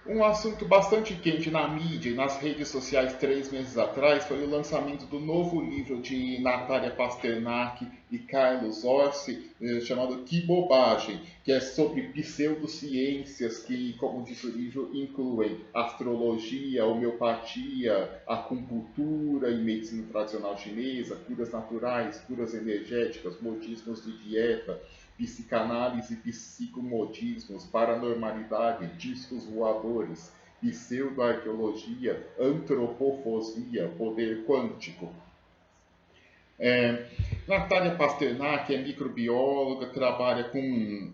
Um assunto bastante quente na mídia e nas redes sociais 3 meses atrás foi o lançamento do novo livro de Natália Pasternak e Carlos Orsi, chamado Que Bobagem, que é sobre pseudociências que, como diz o livro, incluem astrologia, homeopatia, acupuntura e medicina tradicional chinesa, curas naturais, curas energéticas, modismos de dieta, psicanálise e psicomodismos, paranormalidade, discos voadores, pseudoarqueologia, antropofosia, poder quântico. É, Natália Pasternak é microbióloga, trabalha com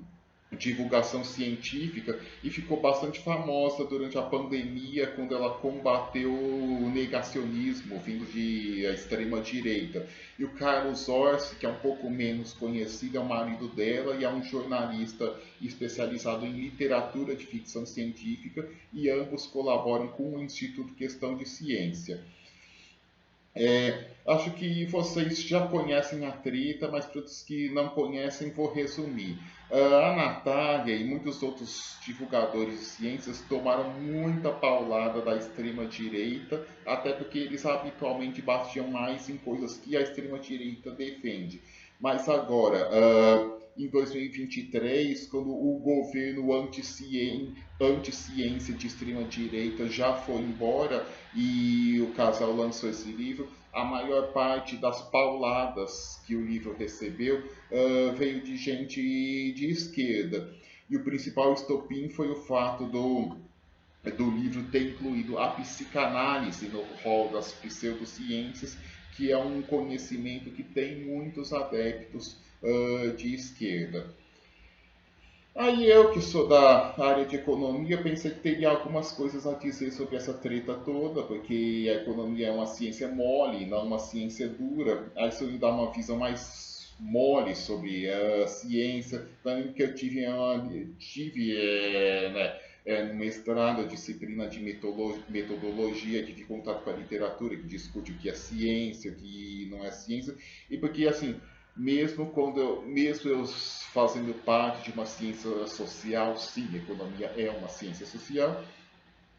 divulgação científica e ficou bastante famosa durante a pandemia quando ela combateu o negacionismo vindo de a extrema direita. E o Carlos Orsi, que é um pouco menos conhecido, é o marido dela e é um jornalista especializado em literatura de ficção científica e ambos colaboram com o Instituto Questão de Ciência. Acho que vocês já conhecem a treta, mas para os que não conhecem, vou resumir. A Natália e muitos outros divulgadores de ciências tomaram muita paulada da extrema-direita, até porque eles habitualmente batiam mais em coisas que a extrema-direita defende. Mas agora, em 2023, quando o governo anti-ciência de extrema-direita já foi embora e o casal lançou esse livro, a maior parte das pauladas que o livro recebeu veio de gente de esquerda. E o principal estopim foi o fato do livro ter incluído a psicanálise no rol das pseudociências, que é um conhecimento que tem muitos adeptos de esquerda. Aí eu, que sou da área de economia, pensei que teria algumas coisas a dizer sobre essa treta toda, porque a economia é uma ciência mole, não uma ciência dura. Aí se eu me dar uma visão mais mole sobre a ciência, também que eu tive no mestrado a disciplina de metodologia, tive contato com a literatura, que discute o que é ciência, o que não é ciência, e porque assim, mesmo eu fazendo parte de uma ciência social, sim, economia é uma ciência social,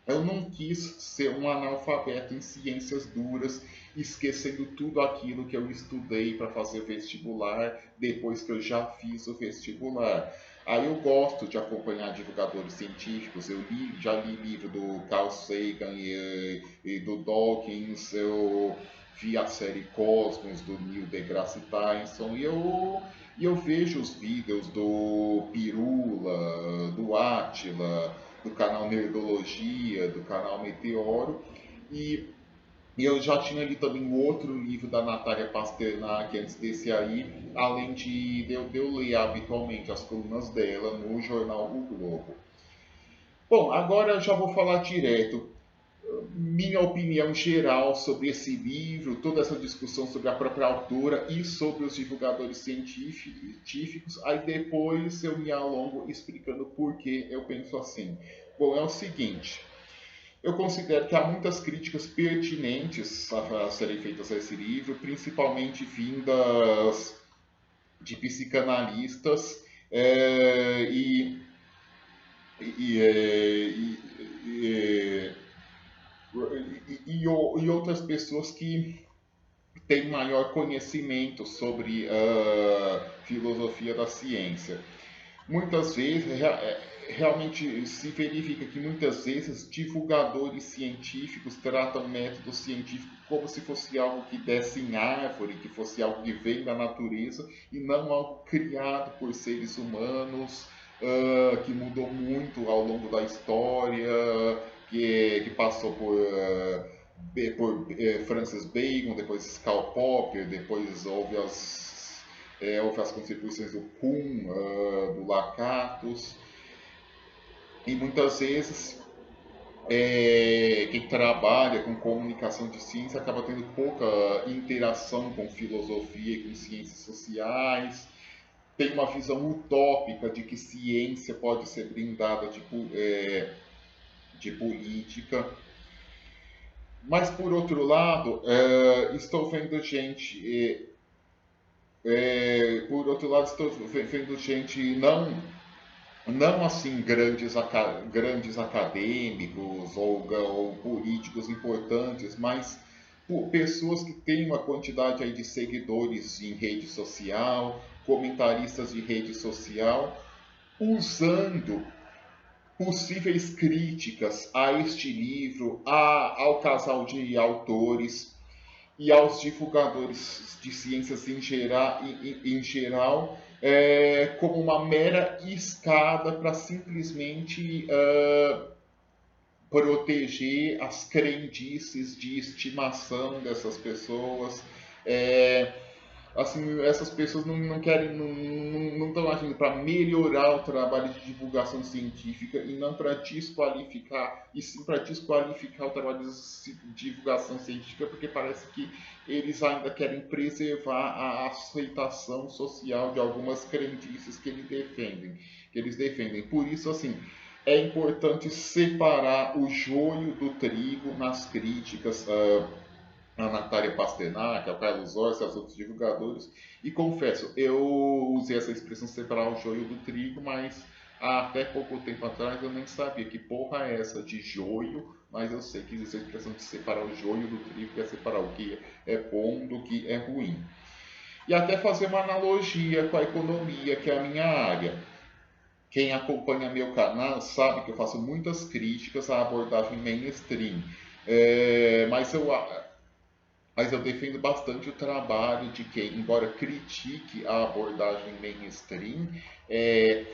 eu não quis ser um analfabeto em ciências duras, esquecendo tudo aquilo que eu estudei para fazer vestibular depois que eu já fiz o vestibular. Aí eu gosto de acompanhar divulgadores científicos, já li livro do Carl Sagan e do Dawkins, eu vi a série Cosmos do Neil deGrasse Tyson e eu vejo os vídeos do Pirula, do Átila, do canal Nerdologia, do canal Meteoro, e eu já tinha lido também um outro livro da Natália Pasternak antes desse aí, além de eu ler habitualmente as colunas dela no jornal O Globo. Bom, agora eu já vou falar direto minha opinião geral sobre esse livro, toda essa discussão sobre a própria autora e sobre os divulgadores científicos. Aí depois eu me alongo explicando por que eu penso assim. Bom, é o seguinte. Eu considero que há muitas críticas pertinentes a serem feitas a esse livro, principalmente vindas de psicanalistas e, e, é, e, e outras pessoas que têm maior conhecimento sobre a filosofia da ciência. Muitas vezes, realmente se verifica que muitas vezes divulgadores científicos tratam método científico como se fosse algo que desce em árvore, que fosse algo que vem da natureza e não algo criado por seres humanos, que mudou muito ao longo da história, que passou por Francis Bacon, depois Karl Popper, depois houve as contribuições do Kuhn, do Lakatos, e muitas vezes quem trabalha com comunicação de ciência acaba tendo pouca interação com filosofia e com ciências sociais, tem uma visão utópica de que ciência pode ser blindada de política. Mas, por outro lado, estou vendo gente não não assim grandes acadêmicos ou políticos importantes, mas pessoas que têm uma quantidade aí de seguidores em rede social, comentaristas de rede social, usando possíveis críticas a este livro, ao casal de autores e aos divulgadores de ciências em geral, como uma mera escada para simplesmente proteger as crendices de estimação dessas pessoas. É, assim, essas pessoas não querem, não estão agindo para melhorar o trabalho de divulgação científica e não para desqualificar, e sim para desqualificar o trabalho de divulgação científica, porque parece que eles ainda querem preservar a aceitação social de algumas crendices que eles defendem. Por isso, assim, é importante separar o joio do trigo nas críticas a Natália Pasternak, ao Carlos Orsi, aos outros divulgadores. E confesso, eu usei essa expressão separar o joio do trigo, mas até pouco tempo atrás eu nem sabia que porra é essa de joio, mas eu sei que existe a expressão de separar o joio do trigo, que é separar o que é bom do que é ruim. E até fazer uma analogia com a economia, que é a minha área. Quem acompanha meu canal sabe que eu faço muitas críticas à abordagem mainstream. Mas eu defendo bastante o trabalho de quem, embora critique a abordagem mainstream, é,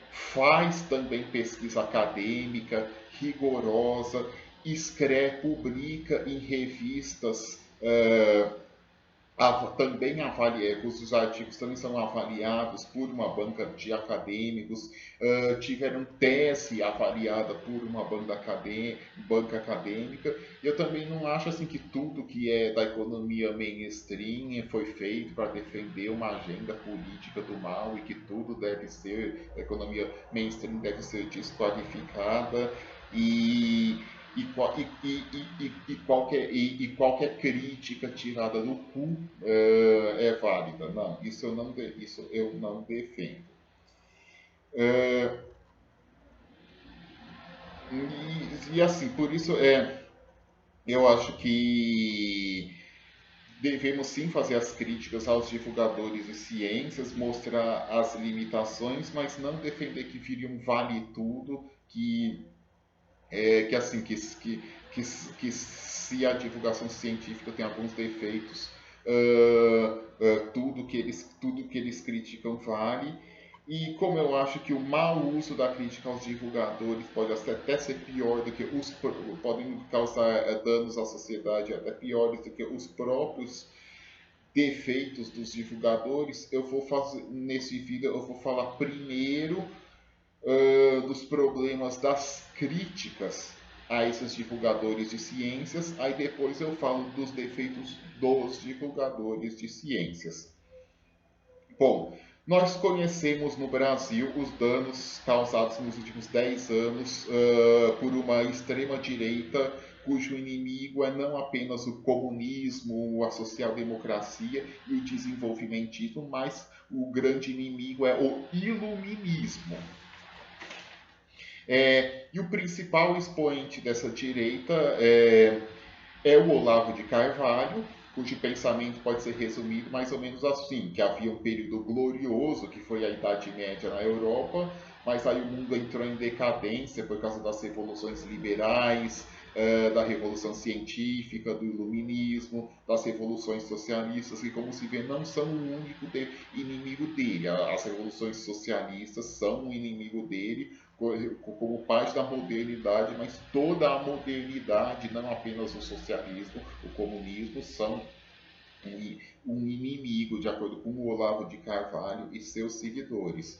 faz também pesquisa acadêmica rigorosa, escreve, publica em revistas também os artigos também são avaliados por uma banca de acadêmicos, tiveram tese avaliada por uma banca acadêmica. Eu também não acho assim que tudo que é da economia mainstream foi feito para defender uma agenda política do mal e que tudo deve ser, a economia mainstream deve ser desqualificada e qualquer crítica tirada do cu é válida. Não, isso eu não defendo. É, assim, por isso eu acho que devemos sim fazer as críticas aos divulgadores de ciências, mostrar as limitações, mas não defender que vire um vale tudo, que assim que se a divulgação científica tem alguns defeitos, tudo que eles criticam vale. E como eu acho que o mau uso da crítica aos divulgadores pode até ser pior do que podem causar danos à sociedade até piores do que os próprios defeitos dos divulgadores, eu vou fazer nesse vídeo eu vou falar primeiro dos problemas das críticas a esses divulgadores de ciências, aí depois eu falo dos defeitos dos divulgadores de ciências. Bom, nós conhecemos no Brasil os danos causados nos últimos 10 anos por uma extrema-direita cujo inimigo é não apenas o comunismo, a social-democracia e o desenvolvimentismo, mas o grande inimigo é o iluminismo. E o principal expoente dessa direita é o Olavo de Carvalho, cujo pensamento pode ser resumido mais ou menos assim, que havia um período glorioso, que foi a Idade Média na Europa, mas aí o mundo entrou em decadência por causa das revoluções liberais, da revolução científica, do iluminismo, das revoluções socialistas, que como se vê não são o único inimigo dele. As revoluções socialistas são um inimigo dele, como parte da modernidade, mas toda a modernidade, não apenas o socialismo, o comunismo, são um inimigo, de acordo com o Olavo de Carvalho e seus seguidores.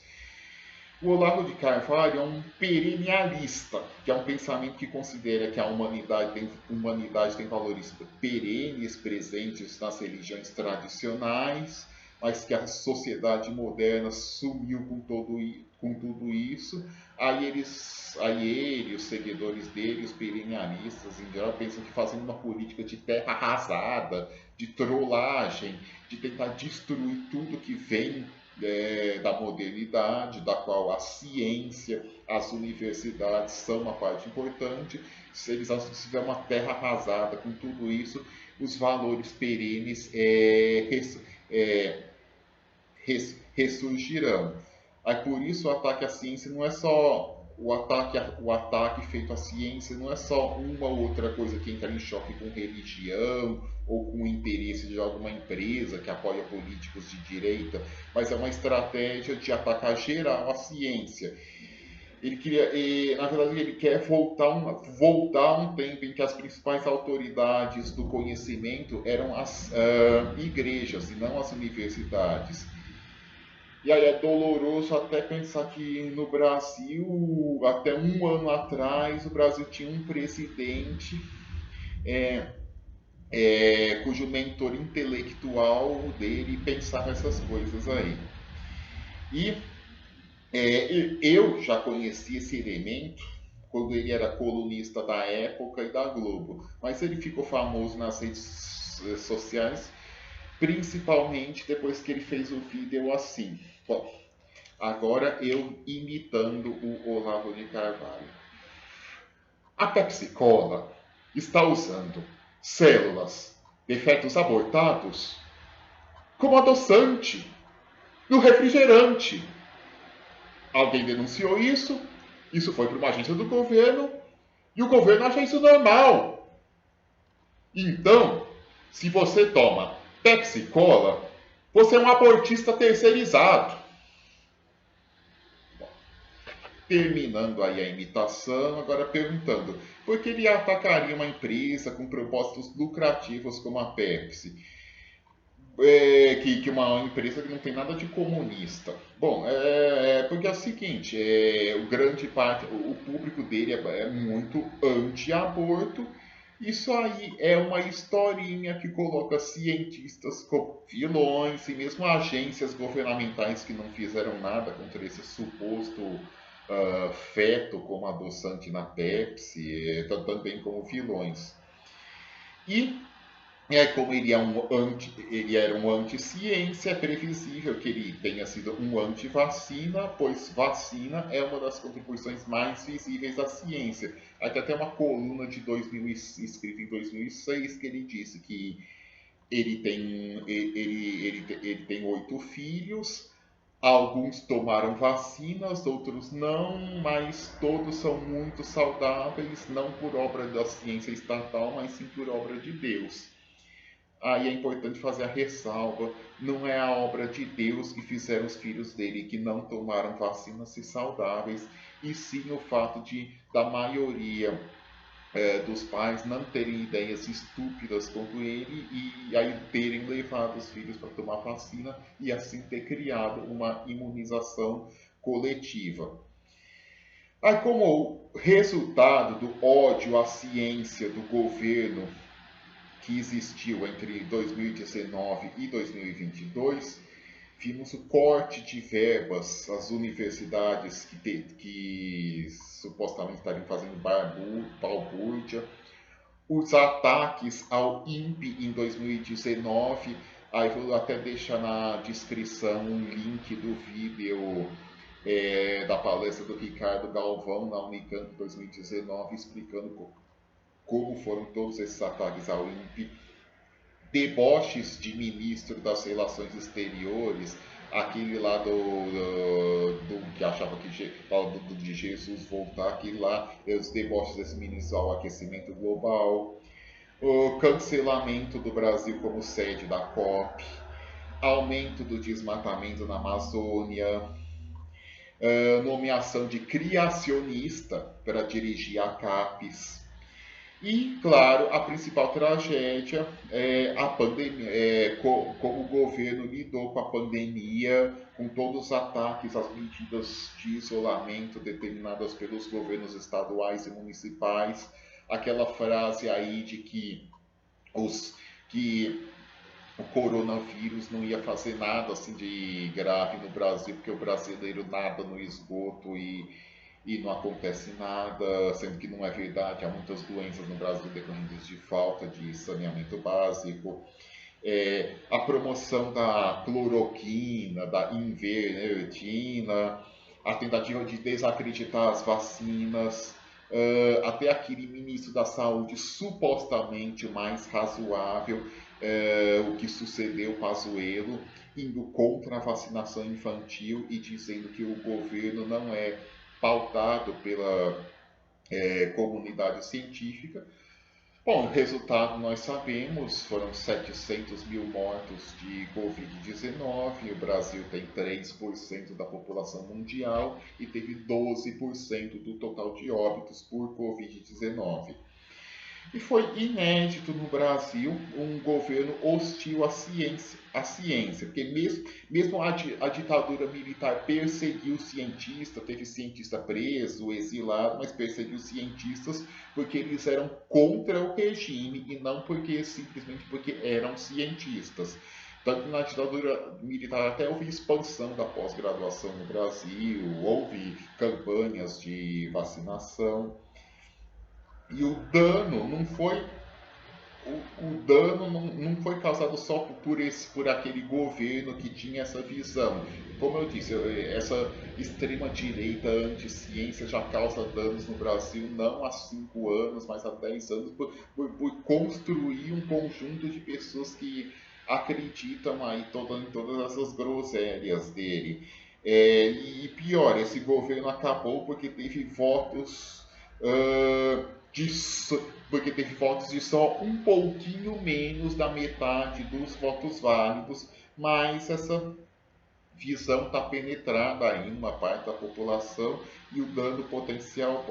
O Olavo de Carvalho é um perennialista, que é um pensamento que considera que a humanidade tem valores perenes presentes nas religiões tradicionais, mas que a sociedade moderna sumiu com tudo isso. Aí ele, os seguidores dele, os perennialistas em geral, pensam que fazendo uma política de terra arrasada, de trollagem, de tentar destruir tudo que vem da modernidade, da qual a ciência, as universidades são uma parte importante. Se eles tiver uma terra arrasada com tudo isso, os valores perenes é, ressurgirão. Aí por isso o ataque à ciência não é só o ataque feito à ciência não é só uma ou outra coisa que entra em choque com religião ou com o interesse de alguma empresa que apoia políticos de direita, mas é uma estratégia de atacar geral a ciência. Ele queria, na verdade, ele quer voltar um tempo em que as principais autoridades do conhecimento eram as igrejas e não as universidades. E aí é doloroso até pensar que no Brasil, até um ano atrás, o Brasil tinha um presidente cujo mentor intelectual dele pensava essas coisas aí. E eu já conheci esse elemento quando ele era colunista da Época e da Globo, mas ele ficou famoso nas redes sociais, principalmente depois que ele fez o vídeo assim. Bom, agora eu imitando o Olavo de Carvalho. A Pepsi Cola está usando células de fetos abortados como adoçante no refrigerante. Alguém denunciou isso, isso foi para uma agência do governo e o governo acha isso normal. Então, se você toma Pepsi Cola, você é um abortista terceirizado. Terminando aí a imitação, agora perguntando por que ele atacaria uma empresa com propósitos lucrativos como a Pepsi? Que uma empresa que não tem nada de comunista. Bom, porque é o seguinte, o grande parte, o público dele é muito anti-aborto. Isso aí é uma historinha que coloca cientistas como vilões e mesmo agências governamentais que não fizeram nada contra esse suposto feto como adoçante na Pepsi, também como vilões. E como ele era um anti-ciência, é previsível que ele tenha sido um anti-vacina, pois vacina é uma das contribuições mais visíveis à ciência. Aqui até uma coluna de 2000, escrita em 2006 que ele disse que ele tem 8 filhos, alguns tomaram vacinas, outros não, mas todos são muito saudáveis, não por obra da ciência estatal, mas sim por obra de Deus. Aí é importante fazer a ressalva: não é a obra de Deus que fizeram os filhos dele que não tomaram vacinas ser saudáveis, e sim o fato da maioria dos pais não terem ideias estúpidas como ele e aí terem levado os filhos para tomar vacina e assim ter criado uma imunização coletiva. Aí, como resultado do ódio à ciência do governo que existiu entre 2019 e 2022, vimos o corte de verbas às universidades que supostamente estariam fazendo balbúrdia, os ataques ao INPE em 2019. Aí vou até deixar na descrição um link do vídeo da palestra do Ricardo Galvão na Unicamp 2019, explicando como foram todos esses ataques ao INPE, deboches de ministro das Relações Exteriores, aquele lá do que achava que de Jesus voltar, aquele lá, os deboches desse ministro ao aquecimento global, o cancelamento do Brasil como sede da COP, aumento do desmatamento na Amazônia, nomeação de criacionista para dirigir a CAPES. E, claro, a principal tragédia é a pandemia, como o governo lidou com a pandemia, com todos os ataques às medidas de isolamento determinadas pelos governos estaduais e municipais. Aquela frase aí de que o coronavírus não ia fazer nada assim de grave no Brasil, porque o brasileiro nada no esgoto e não acontece nada, sendo que não é verdade. Há muitas doenças no Brasil decorrentes de falta de saneamento básico. a promoção da cloroquina, da ivermectina, a tentativa de desacreditar as vacinas, até aquele ministro da Saúde supostamente mais razoável, o que sucedeu Pazuello, indo contra a vacinação infantil e dizendo que o governo não é pautado pela comunidade científica. Bom, o resultado nós sabemos, foram 700 mil mortos de Covid-19, o Brasil tem 3% da população mundial e teve 12% do total de óbitos por Covid-19. E foi inédito no Brasil um governo hostil à ciência, porque mesmo a ditadura militar perseguiu cientistas, teve cientista preso, exilado, mas perseguiu cientistas porque eles eram contra o regime e não porque simplesmente porque eram cientistas. Tanto na ditadura militar até houve expansão da pós-graduação no Brasil, houve campanhas de vacinação. E o dano não foi o dano não foi causado só por aquele governo que tinha essa visão. Como eu disse, essa extrema-direita anti-ciência já causa danos no Brasil não há 5 anos, mas há 10 anos, por construir um conjunto de pessoas que acreditam aí em todas essas groselhas dele. E pior, esse governo acabou porque teve votos de, porque teve votos de só um pouquinho menos da metade dos votos válidos, mas essa visão está penetrada em uma parte da população e o dano potencial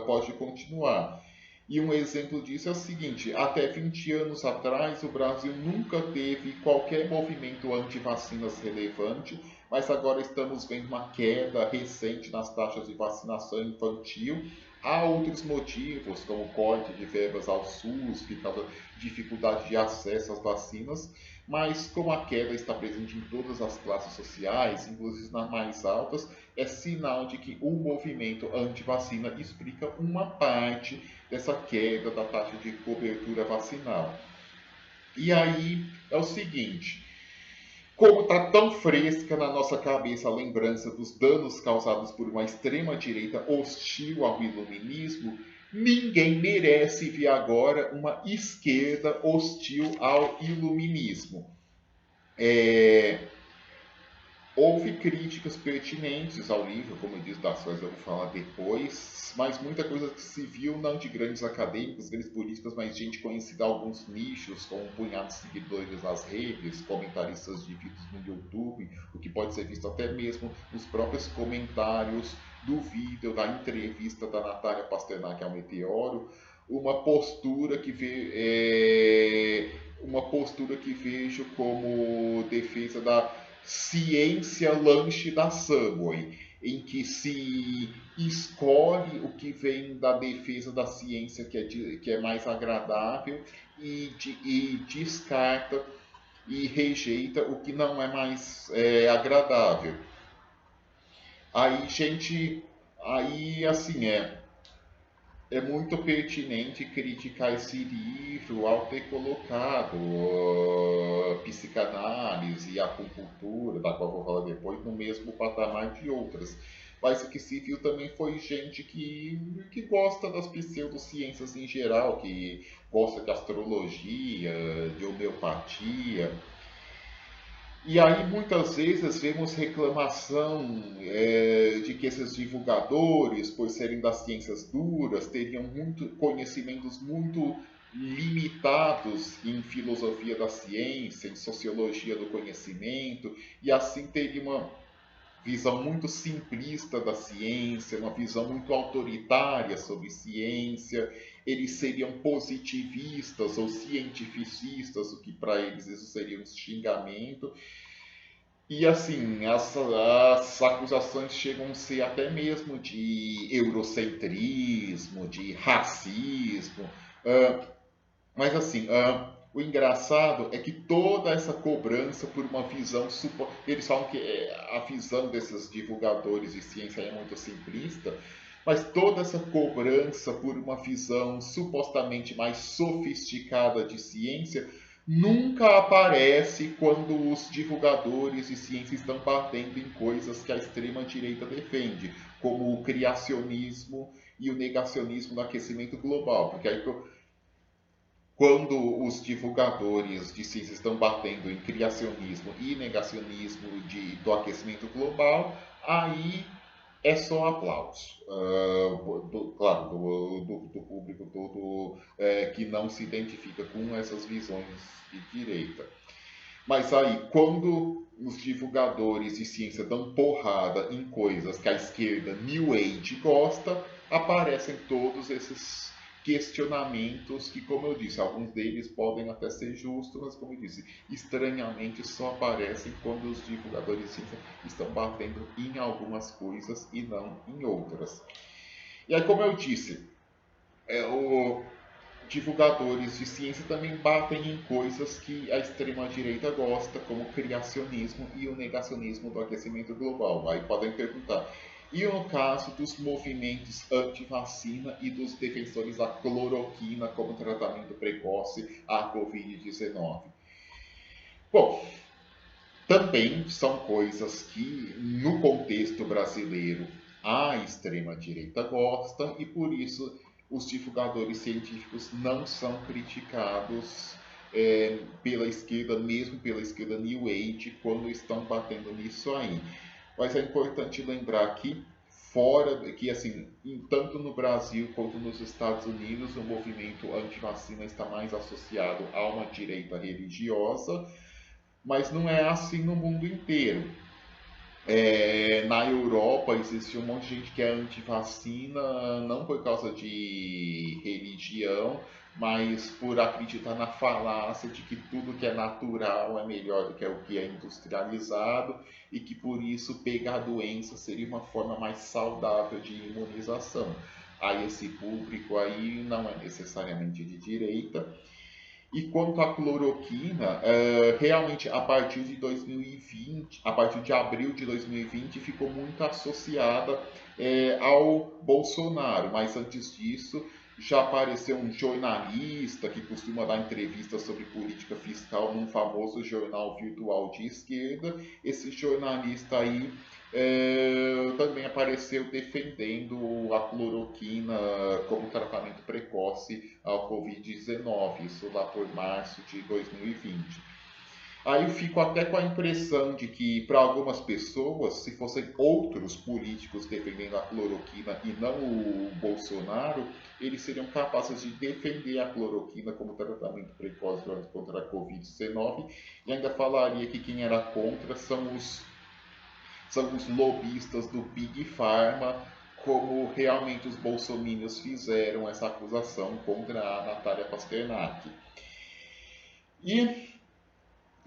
pode continuar. E um exemplo disso é o seguinte: até 20 anos atrás, o Brasil nunca teve qualquer movimento anti-vacinas relevante, mas agora estamos vendo uma queda recente nas taxas de vacinação infantil. Há outros motivos, como corte de verbas ao SUS, por causa de dificuldade de acesso às vacinas, mas como a queda está presente em todas as classes sociais, inclusive nas mais altas, é sinal de que o movimento anti-vacina explica uma parte dessa queda da taxa de cobertura vacinal. E aí é o seguinte: como está tão fresca na nossa cabeça a lembrança dos danos causados por uma extrema-direita hostil ao iluminismo, ninguém merece ver agora uma esquerda hostil ao iluminismo. Houve críticas pertinentes ao livro, como eu disse, das quais eu vou falar depois, mas muita coisa que se viu, não de grandes acadêmicos, grandes políticos, mas gente conhecida em alguns nichos, com um punhado de seguidores nas redes, comentaristas de vídeos no YouTube, o que pode ser visto até mesmo nos próprios comentários do vídeo, da entrevista da Natália Pasternak ao Meteoro, uma postura que vejo como defesa da ciência lanche da Subway, em que se escolhe o que vem da defesa da ciência que é mais agradável e descarta e rejeita o que não é mais agradável. Aí assim é muito pertinente criticar esse livro ao ter colocado psicanálise e acupuntura, da qual vou falar depois, no mesmo patamar de outras. Mas o que se viu também foi gente que gosta das pseudociências em geral, que gosta de astrologia, de homeopatia. E aí muitas vezes vemos reclamação de que esses divulgadores, por serem das ciências duras, teriam conhecimentos muito limitados em filosofia da ciência, em sociologia do conhecimento, e assim teria uma visão muito simplista da ciência, uma visão muito autoritária sobre ciência. Eles seriam positivistas ou cientificistas, o que para eles isso seria um xingamento. E assim, as acusações chegam a ser até mesmo de eurocentrismo, de racismo. Mas assim, o engraçado é que toda essa cobrança por uma visão. Eles falam que a visão desses divulgadores de ciência é muito simplista, mas toda essa cobrança por uma visão supostamente mais sofisticada de ciência nunca aparece quando os divulgadores de ciência estão batendo em coisas que a extrema-direita defende, como o criacionismo e o negacionismo do aquecimento global. Porque aí, quando os divulgadores de ciência estão batendo em criacionismo e negacionismo do aquecimento global, aí é só aplauso. Claro, do público todo que não se identifica com essas visões de direita. Mas aí, quando os divulgadores de ciência dão porrada em coisas que a esquerda New Age gosta, aparecem todos esses questionamentos que, como eu disse, alguns deles podem até ser justos, mas como eu disse, estranhamente só aparecem quando os divulgadores de ciência estão batendo em algumas coisas e não em outras. E aí, como eu disse, o divulgadores de ciência também batem em coisas que a extrema-direita gosta, como o criacionismo e o negacionismo do aquecimento global. Aí podem perguntar, e no caso dos movimentos anti-vacina e dos defensores da cloroquina como tratamento precoce à Covid-19? Bom, também são coisas que, no contexto brasileiro, a extrema-direita gosta e por isso os divulgadores científicos não são criticados pela esquerda, mesmo pela esquerda New Age, quando estão batendo nisso aí. Mas é importante lembrar que que assim, tanto no Brasil quanto nos Estados Unidos, o movimento anti-vacina está mais associado a uma direita religiosa, mas não é assim no mundo inteiro. Na Europa existe um monte de gente que é anti-vacina, não por causa de religião, mas por acreditar na falácia de que tudo que é natural é melhor do que o que é industrializado e que por isso pegar a doença seria uma forma mais saudável de imunização. Aí esse público aí não é necessariamente de direita. E quanto à cloroquina, realmente a partir de 2020, a partir de abril de 2020, ficou muito associada ao Bolsonaro. Mas antes disso, já apareceu um jornalista que costuma dar entrevistas sobre política fiscal num famoso jornal virtual de esquerda. Esse jornalista aí também apareceu defendendo a cloroquina como tratamento precoce ao Covid-19, isso lá por março de 2020. Aí eu fico até com a impressão de que, para algumas pessoas, se fossem outros políticos defendendo a cloroquina e não o Bolsonaro, eles seriam capazes de defender a cloroquina como tratamento precoce contra a Covid-19 e ainda falaria que quem era contra são os lobistas do Big Pharma, como realmente os bolsominions fizeram essa acusação contra a Natália Pasternak. E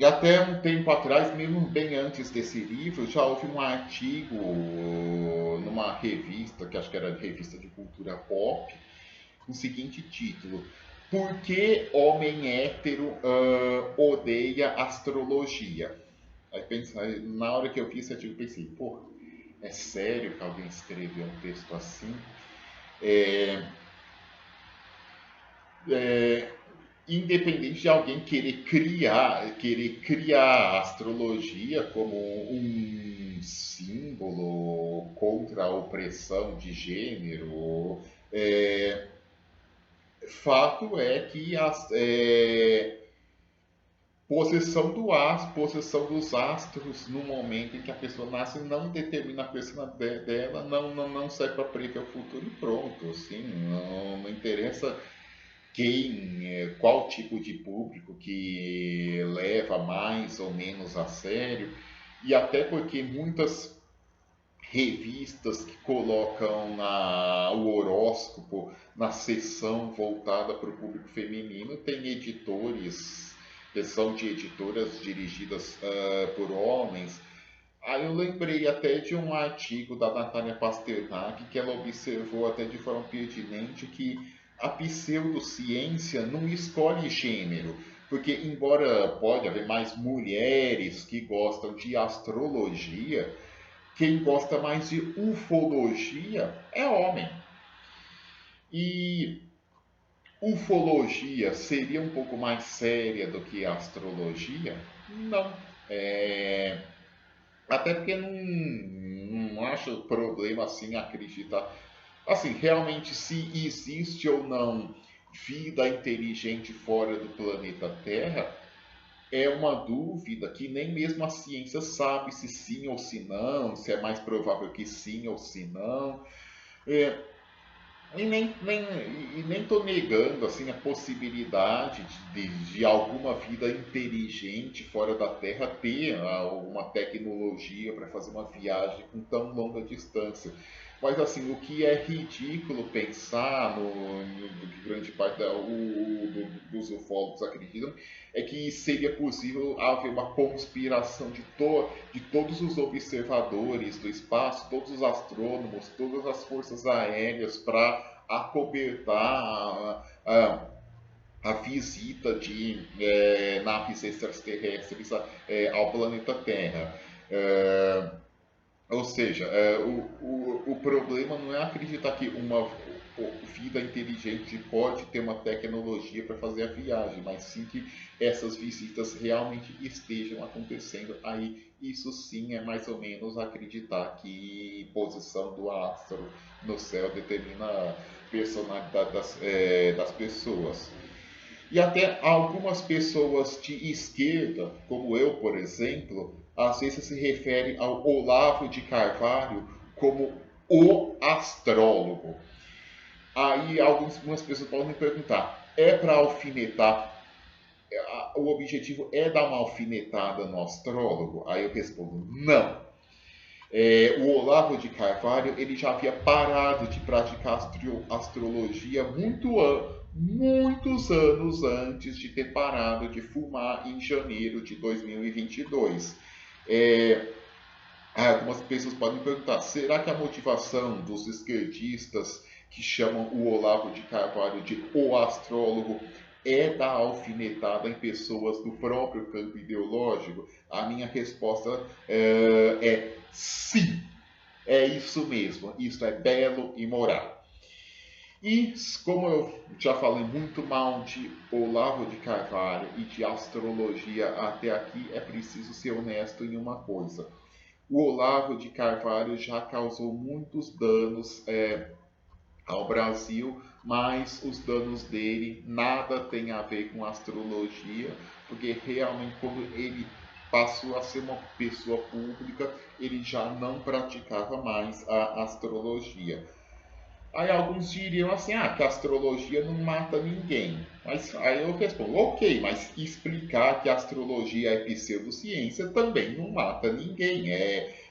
até um tempo atrás, mesmo bem antes desse livro, já houve um artigo numa revista, que acho que era a revista de cultura pop, com o seguinte título: Por que homem hétero odeia astrologia? Aí na hora que eu vi esse artigo, pensei, pô, é sério que alguém escreveu um texto assim? É, é, Independente de alguém querer criar a astrologia como um símbolo contra a opressão de gênero, fato é que posição dos astros no momento em que a pessoa nasce não determina a personalidade dela, não serve para prever o futuro e pronto, assim, não interessa qual tipo de público que leva mais ou menos a sério, e até porque muitas revistas que colocam o horóscopo na seção voltada para o público feminino têm editores, que são de editoras dirigidas por homens. Aí eu lembrei até de um artigo da Natália Pasternak que ela observou até de forma pertinente que a pseudociência não escolhe gênero, porque embora pode haver mais mulheres que gostam de astrologia, quem gosta mais de ufologia é homem. E ufologia seria um pouco mais séria do que a astrologia? Não. É, até porque não acho problema assim acreditar. Assim, realmente, se existe ou não vida inteligente fora do planeta Terra, é uma dúvida que nem mesmo a ciência sabe se sim ou se não, se é mais provável que sim ou se não. É, e nem estou negando assim, a possibilidade de alguma vida inteligente fora da Terra ter uma tecnologia para fazer uma viagem com tão longa distância. Mas assim, o que é ridículo pensar no que grande parte dos ufólogos acreditam é que seria possível haver uma conspiração de todos os observadores do espaço, todos os astrônomos, todas as forças aéreas para acobertar a visita de naves extraterrestres ao planeta Terra. Ou seja, o problema não é acreditar que uma vida inteligente pode ter uma tecnologia para fazer a viagem, mas sim que essas visitas realmente estejam acontecendo. Aí, isso sim é mais ou menos acreditar que posição do astro no céu determina a personalidade das pessoas. E até algumas pessoas de esquerda, como eu, por exemplo, às vezes se refere ao Olavo de Carvalho como o astrólogo. Aí algumas pessoas podem me perguntar: é para alfinetar? O objetivo é dar uma alfinetada no astrólogo? Aí eu respondo: não. O Olavo de Carvalho ele já havia parado de praticar astrologia muitos anos antes de ter parado de fumar em janeiro de 2022. É, algumas pessoas podem perguntar: será que a motivação dos esquerdistas que chamam o Olavo de Carvalho de o astrólogo é dar alfinetada em pessoas do próprio campo ideológico? A minha resposta é sim. É isso mesmo. Isso é belo e moral. E como eu já falei muito mal de Olavo de Carvalho e de astrologia até aqui, é preciso ser honesto em uma coisa. O Olavo de Carvalho já causou muitos danos ao Brasil, mas os danos dele nada tem a ver com astrologia, porque realmente quando ele passou a ser uma pessoa pública, ele já não praticava mais a astrologia. Aí alguns diriam assim, que a astrologia não mata ninguém. Mas aí eu respondo, ok, mas explicar que a astrologia é pseudociência também não mata ninguém.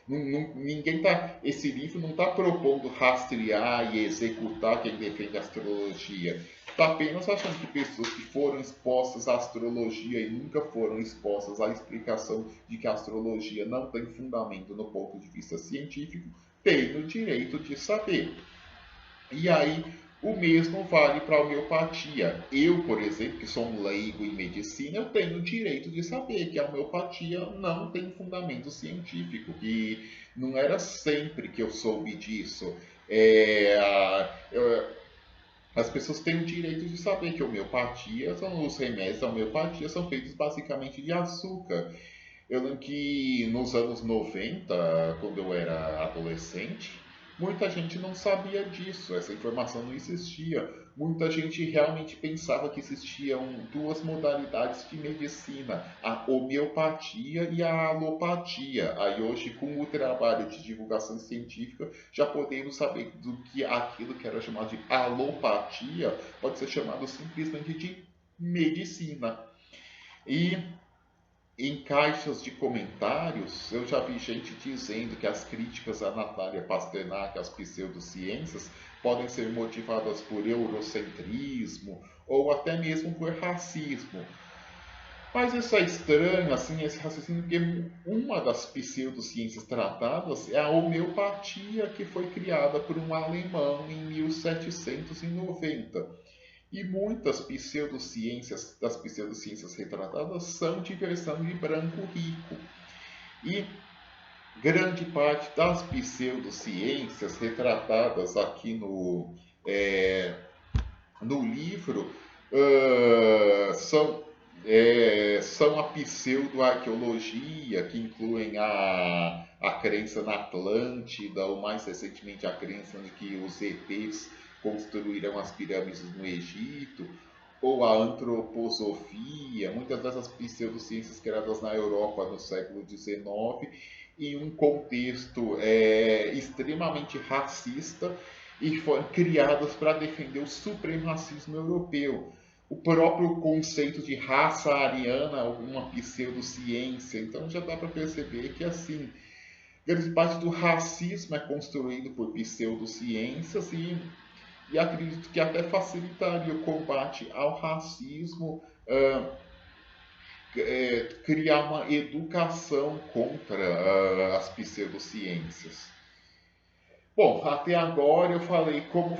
Ninguém tá, esse livro não está propondo rastrear e executar quem defende a astrologia. Está apenas achando que pessoas que foram expostas à astrologia e nunca foram expostas à explicação de que a astrologia não tem fundamento no ponto de vista científico, têm o direito de saber. E aí, o mesmo vale para a homeopatia. Eu, por exemplo, que sou um leigo em medicina, eu tenho o direito de saber que a homeopatia não tem fundamento científico, que não era sempre que eu soube disso. As pessoas têm o direito de saber que a homeopatia, os remédios da homeopatia são feitos basicamente de açúcar. Eu lembro que nos anos 90, quando eu era adolescente, muita gente não sabia disso, essa informação não existia. Muita gente realmente pensava que existiam duas modalidades de medicina, a homeopatia e a alopatia. Aí hoje, com o trabalho de divulgação científica, já podemos saber do que aquilo que era chamado de alopatia pode ser chamado simplesmente de medicina. E em caixas de comentários, eu já vi gente dizendo que as críticas a Natália Pasternak às pseudociências podem ser motivadas por eurocentrismo ou até mesmo por racismo. Mas isso é estranho, assim, esse raciocínio, porque uma das pseudociências tratadas é a homeopatia, que foi criada por um alemão em 1790. E muitas das pseudociências retratadas são de versão de branco rico. E grande parte das pseudociências retratadas aqui no livro são, são a pseudo-arqueologia, que incluem a crença na Atlântida, ou mais recentemente a crença de que os ETs construíram as pirâmides no Egito, ou a antroposofia, muitas dessas pseudociências criadas na Europa no século XIX, em um contexto extremamente racista e foram criadas para defender o supremacismo europeu. O próprio conceito de raça ariana, alguma pseudociência. Então já dá para perceber que assim, grande parte do racismo é construído por pseudociências e acredito que até facilitaria o combate ao racismo, criar uma educação contra as pseudociências. Bom, até agora eu falei como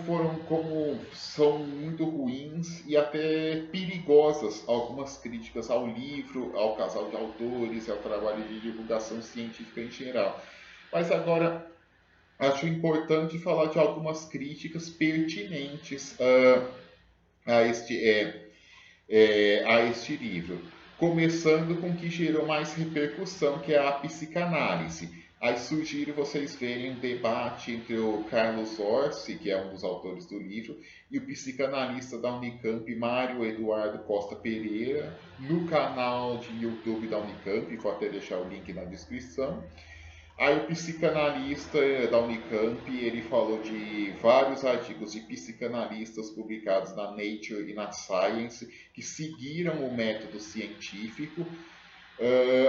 são muito ruins e até perigosas algumas críticas ao livro, ao casal de autores, ao trabalho de divulgação científica em geral. Mas agora acho importante falar de algumas críticas pertinentes a este, a este livro. Começando com o que gerou mais repercussão, que é a psicanálise. Aí sugiro vocês verem um debate entre o Carlos Orsi, que é um dos autores do livro, e o psicanalista da Unicamp, Mário Eduardo Costa Pereira, no canal de YouTube da Unicamp, vou até deixar o link na descrição. Aí o psicanalista da Unicamp, ele falou de vários artigos de psicanalistas publicados na Nature e na Science que seguiram o método científico.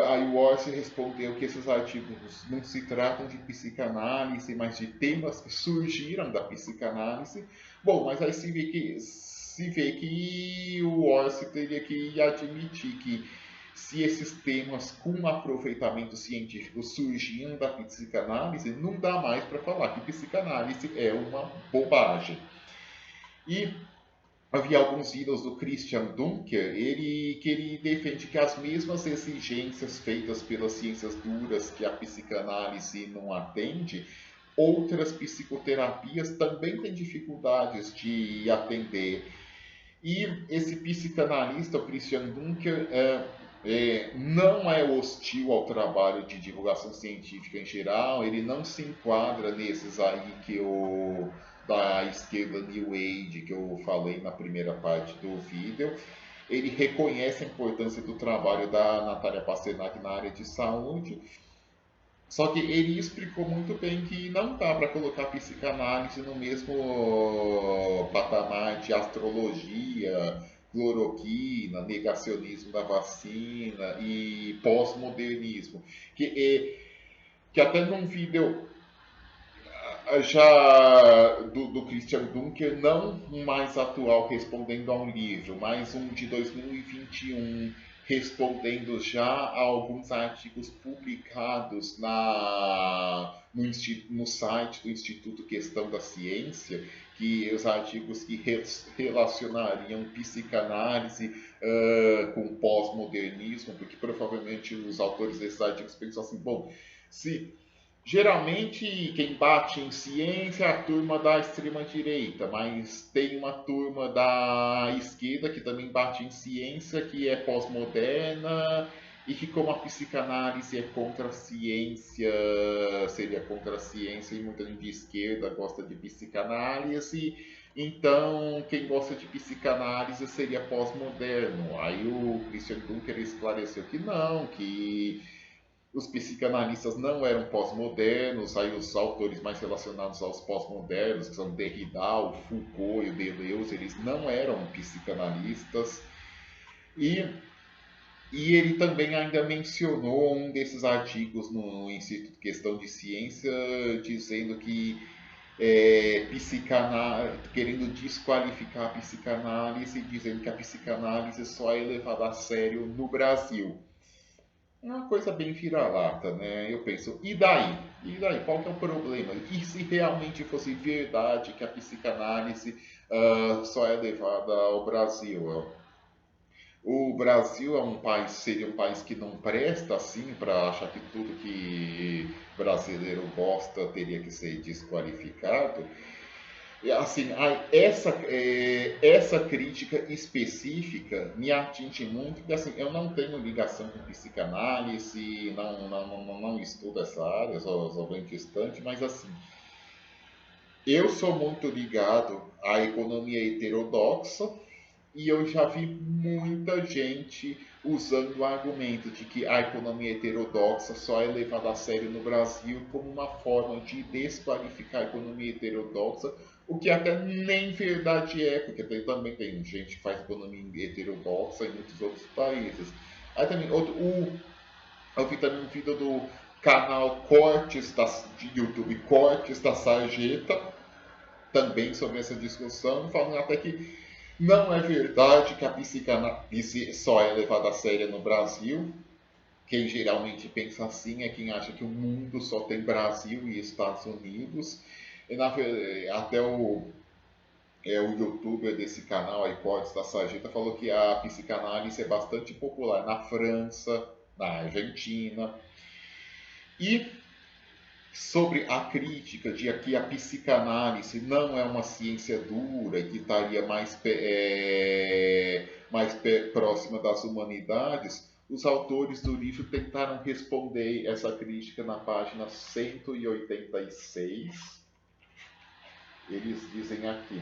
Aí o Orsi respondeu que esses artigos não se tratam de psicanálise, mas de temas que surgiram da psicanálise. Bom, mas aí se vê que o Orsi teria que admitir que se esses temas com aproveitamento científico surgiam da psicanálise, não dá mais para falar que psicanálise é uma bobagem. E havia alguns ídolos do Christian Dunker, que ele defende que as mesmas exigências feitas pelas ciências duras que a psicanálise não atende, outras psicoterapias também têm dificuldades de atender. E esse psicanalista, o Christian Dunker, não é hostil ao trabalho de divulgação científica em geral, ele não se enquadra nesses aí que o da esquerda New Age que eu falei na primeira parte do vídeo. Ele reconhece a importância do trabalho da Natália Pasternak na área de saúde, só que ele explicou muito bem que não dá para colocar a psicanálise no mesmo patamar de astrologia, cloroquina, negacionismo da vacina e pós-modernismo. Que até num vídeo já do Christian Dunker, não um mais atual respondendo a um livro, mas um de 2021 respondendo já a alguns artigos publicados no site do Instituto Questão da Ciência, que os artigos que relacionariam psicanálise com pós-modernismo, porque provavelmente os autores desses artigos pensam assim, bom, se geralmente quem bate em ciência é a turma da extrema-direita, mas tem uma turma da esquerda que também bate em ciência, que é pós-moderna, e que como a psicanálise é contra a ciência, seria contra a ciência, e muita gente de esquerda gosta de psicanálise, então quem gosta de psicanálise seria pós-moderno. Aí o Christian Dunker esclareceu que não, que os psicanalistas não eram pós-modernos, aí os autores mais relacionados aos pós-modernos, que são Derrida, o Foucault e o Deleuze, eles não eram psicanalistas. E, e ele também ainda mencionou um desses artigos no Instituto Questão de Ciência, dizendo que querendo desqualificar a psicanálise, dizendo que a psicanálise só é levada a sério no Brasil. É uma coisa bem vira-lata, né? Eu penso, e daí? E daí? Qual que é o problema? E se realmente fosse verdade que a psicanálise só é levada ao Brasil? O Brasil é um país, seria um país que não presta assim para achar que tudo que brasileiro gosta teria que ser desqualificado? Assim, essa crítica específica me atinge muito, porque assim, eu não tenho ligação com psicanálise, não estudo essa área, sou bem distante, mas assim, eu sou muito ligado à economia heterodoxa e eu já vi muita gente usando o argumento de que a economia heterodoxa só é levada a sério no Brasil como uma forma de desqualificar a economia heterodoxa, o que até nem verdade é, porque também tem gente que faz economia heterodoxa em muitos outros países. Aí também, eu vi também um vídeo do canal Cortes de YouTube Cortes da Sarjeta, também sobre essa discussão, falando até que não é verdade que a psicanálise só é levada a sério no Brasil. Quem geralmente pensa assim é quem acha que o mundo só tem Brasil e Estados Unidos. E até o youtuber desse canal, a Cortes da Sarjeta, falou que a psicanálise é bastante popular na França, na Argentina. E sobre a crítica de que a psicanálise não é uma ciência dura e que estaria próxima das humanidades, os autores do livro tentaram responder essa crítica na página 186. Eles dizem aqui: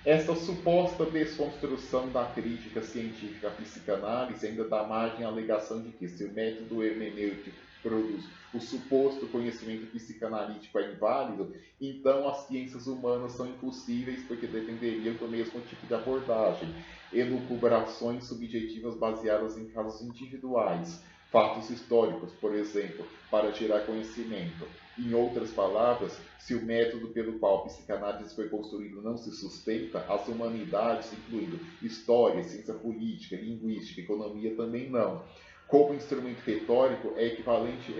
essa suposta desconstrução da crítica científica à psicanálise ainda dá margem à alegação de que, se o método hermenêutico que produz o suposto conhecimento psicanalítico é inválido, então as ciências humanas são impossíveis porque dependeriam do mesmo tipo de abordagem, elucubrações subjetivas baseadas em casos individuais, fatos históricos, por exemplo, para gerar conhecimento. Em outras palavras, se o método pelo qual a psicanálise foi construído não se sustenta, as humanidades, incluindo história, ciência política, linguística, economia, também não. Como instrumento retórico, é equivalente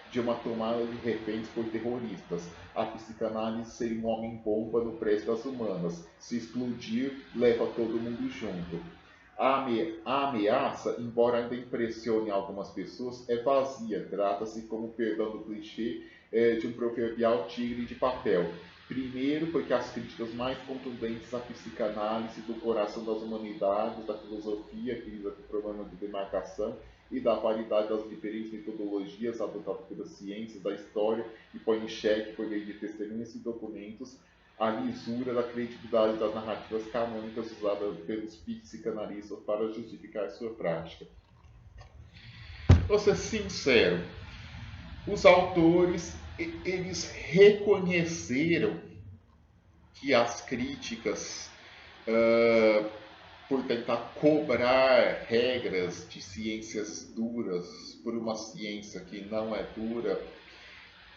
de uma tomada de reféns por terroristas. A psicanálise seria um homem-bomba no prédio das humanas. Se explodir, leva todo mundo junto. A ameaça, embora ainda impressione algumas pessoas, é vazia. Trata-se, como perdão do clichê, de um proverbial tigre de papel. Primeiro, porque as críticas mais contundentes à psicanálise do coração das humanidades, da filosofia, que lida com o problema de demarcação e da validade das diferentes metodologias adotadas pelas ciências da história e põe em xeque, por meio de testemunhas e documentos, a lisura da credibilidade das narrativas canônicas usadas pelos psicanalistas para justificar sua prática. Vou ser sincero, os autores eles reconheceram que as críticas, por tentar cobrar regras de ciências duras por uma ciência que não é dura,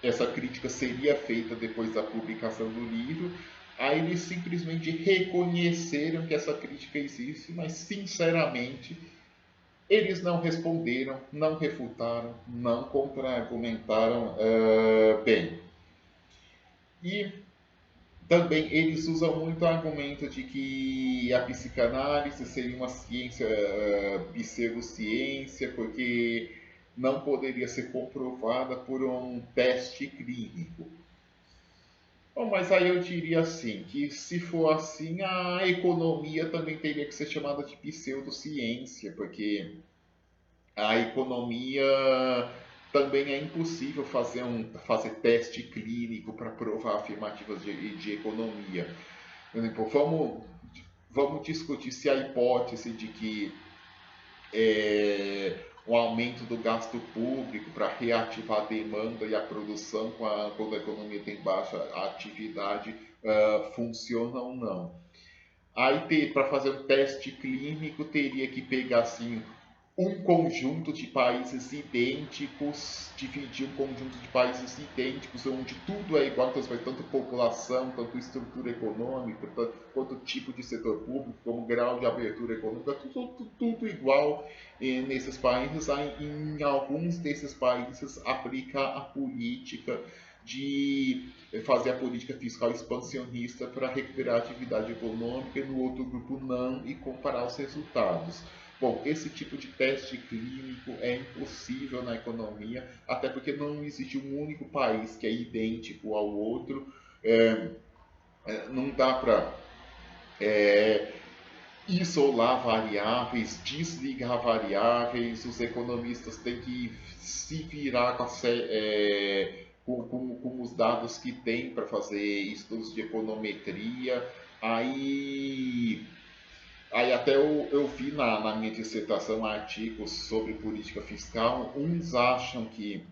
essa crítica seria feita depois da publicação do livro. Aí eles simplesmente reconheceram que essa crítica existe, mas sinceramente eles não responderam, não refutaram, não contra-argumentaram bem. E também eles usam muito o argumento de que a psicanálise seria uma ciência, pseudociência, porque não poderia ser comprovada por um teste clínico. Bom, mas aí eu diria assim, que se for assim, a economia também teria que ser chamada de pseudociência, porque a economia também é impossível fazer teste clínico para provar afirmativas de economia. Por exemplo, vamos discutir se a hipótese de que um aumento do gasto público para reativar a demanda e a produção quando a economia tem baixa atividade funciona ou não. Aí, para fazer um teste clínico, teria que pegar assim, um conjunto de países idênticos, dividir um conjunto de países idênticos, onde tudo é igual, tanto população, tanto estrutura econômica, quanto tipo de setor público, como grau de abertura econômica, tudo igual nesses países. Aí, em alguns desses países, aplica a política de fazer a política fiscal expansionista para recuperar a atividade econômica, e no outro grupo não, e comparar os resultados. Bom, esse tipo de teste clínico é impossível na economia, até porque não existe um único país que é idêntico ao outro. É, não dá para isolar variáveis, desligar variáveis, os economistas têm que se virar com os dados que têm para fazer estudos de econometria. Aí, aí até eu vi na minha dissertação artigos sobre política fiscal, uns acham que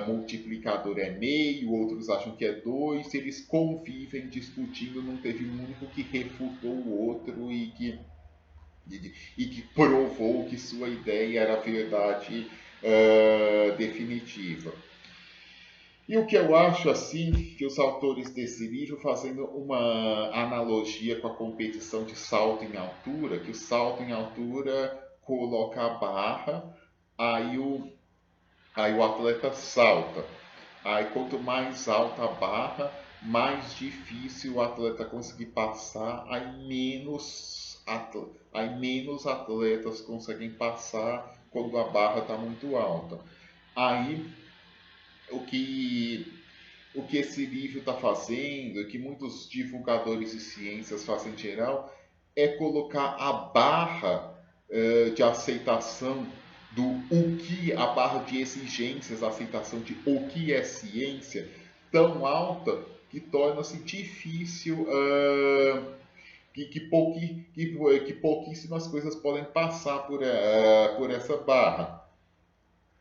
multiplicador é meio, outros acham que é 2, eles convivem discutindo, não teve um único que refutou o outro e que provou que sua ideia era a verdade definitiva. E o que eu acho assim, que os autores desse livro, fazendo uma analogia com a competição de salto em altura, que o salto em altura coloca a barra, aí o, aí o atleta salta. Aí quanto mais alta a barra, mais difícil o atleta conseguir passar, aí menos atletas conseguem passar quando a barra está muito alta. Aí o que, o que esse livro está fazendo, e que muitos divulgadores de ciências fazem em geral, é colocar a barra de aceitação do o que, a barra de exigências da aceitação de o que é ciência, tão alta que torna-se difícil que pouquíssimas coisas podem passar por essa barra.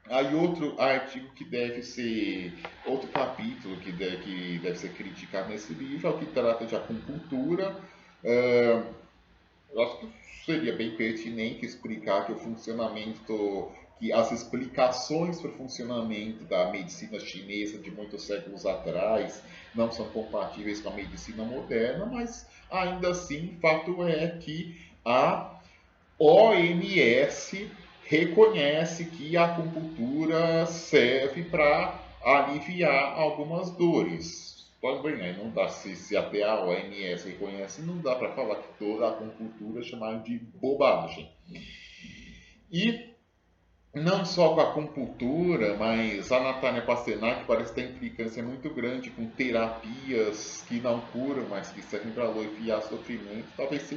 Aí outro artigo que deve ser, outro capítulo que deve ser criticado nesse livro é o que trata de acupuntura. Eu acho que seria bem pertinente explicar que o funcionamento, que as explicações para o funcionamento da medicina chinesa de muitos séculos atrás não são compatíveis com a medicina moderna, mas ainda assim, fato é que a OMS reconhece que a acupuntura serve para aliviar algumas dores. Também, né? Não dá, se até a OMS reconhece, não dá para falar que toda a acupuntura é chamada de bobagem. E não só com a acupuntura, mas a Natália Pasternak parece ter implicância muito grande com terapias que não curam, mas que servem para aliviar sofrimento. Talvez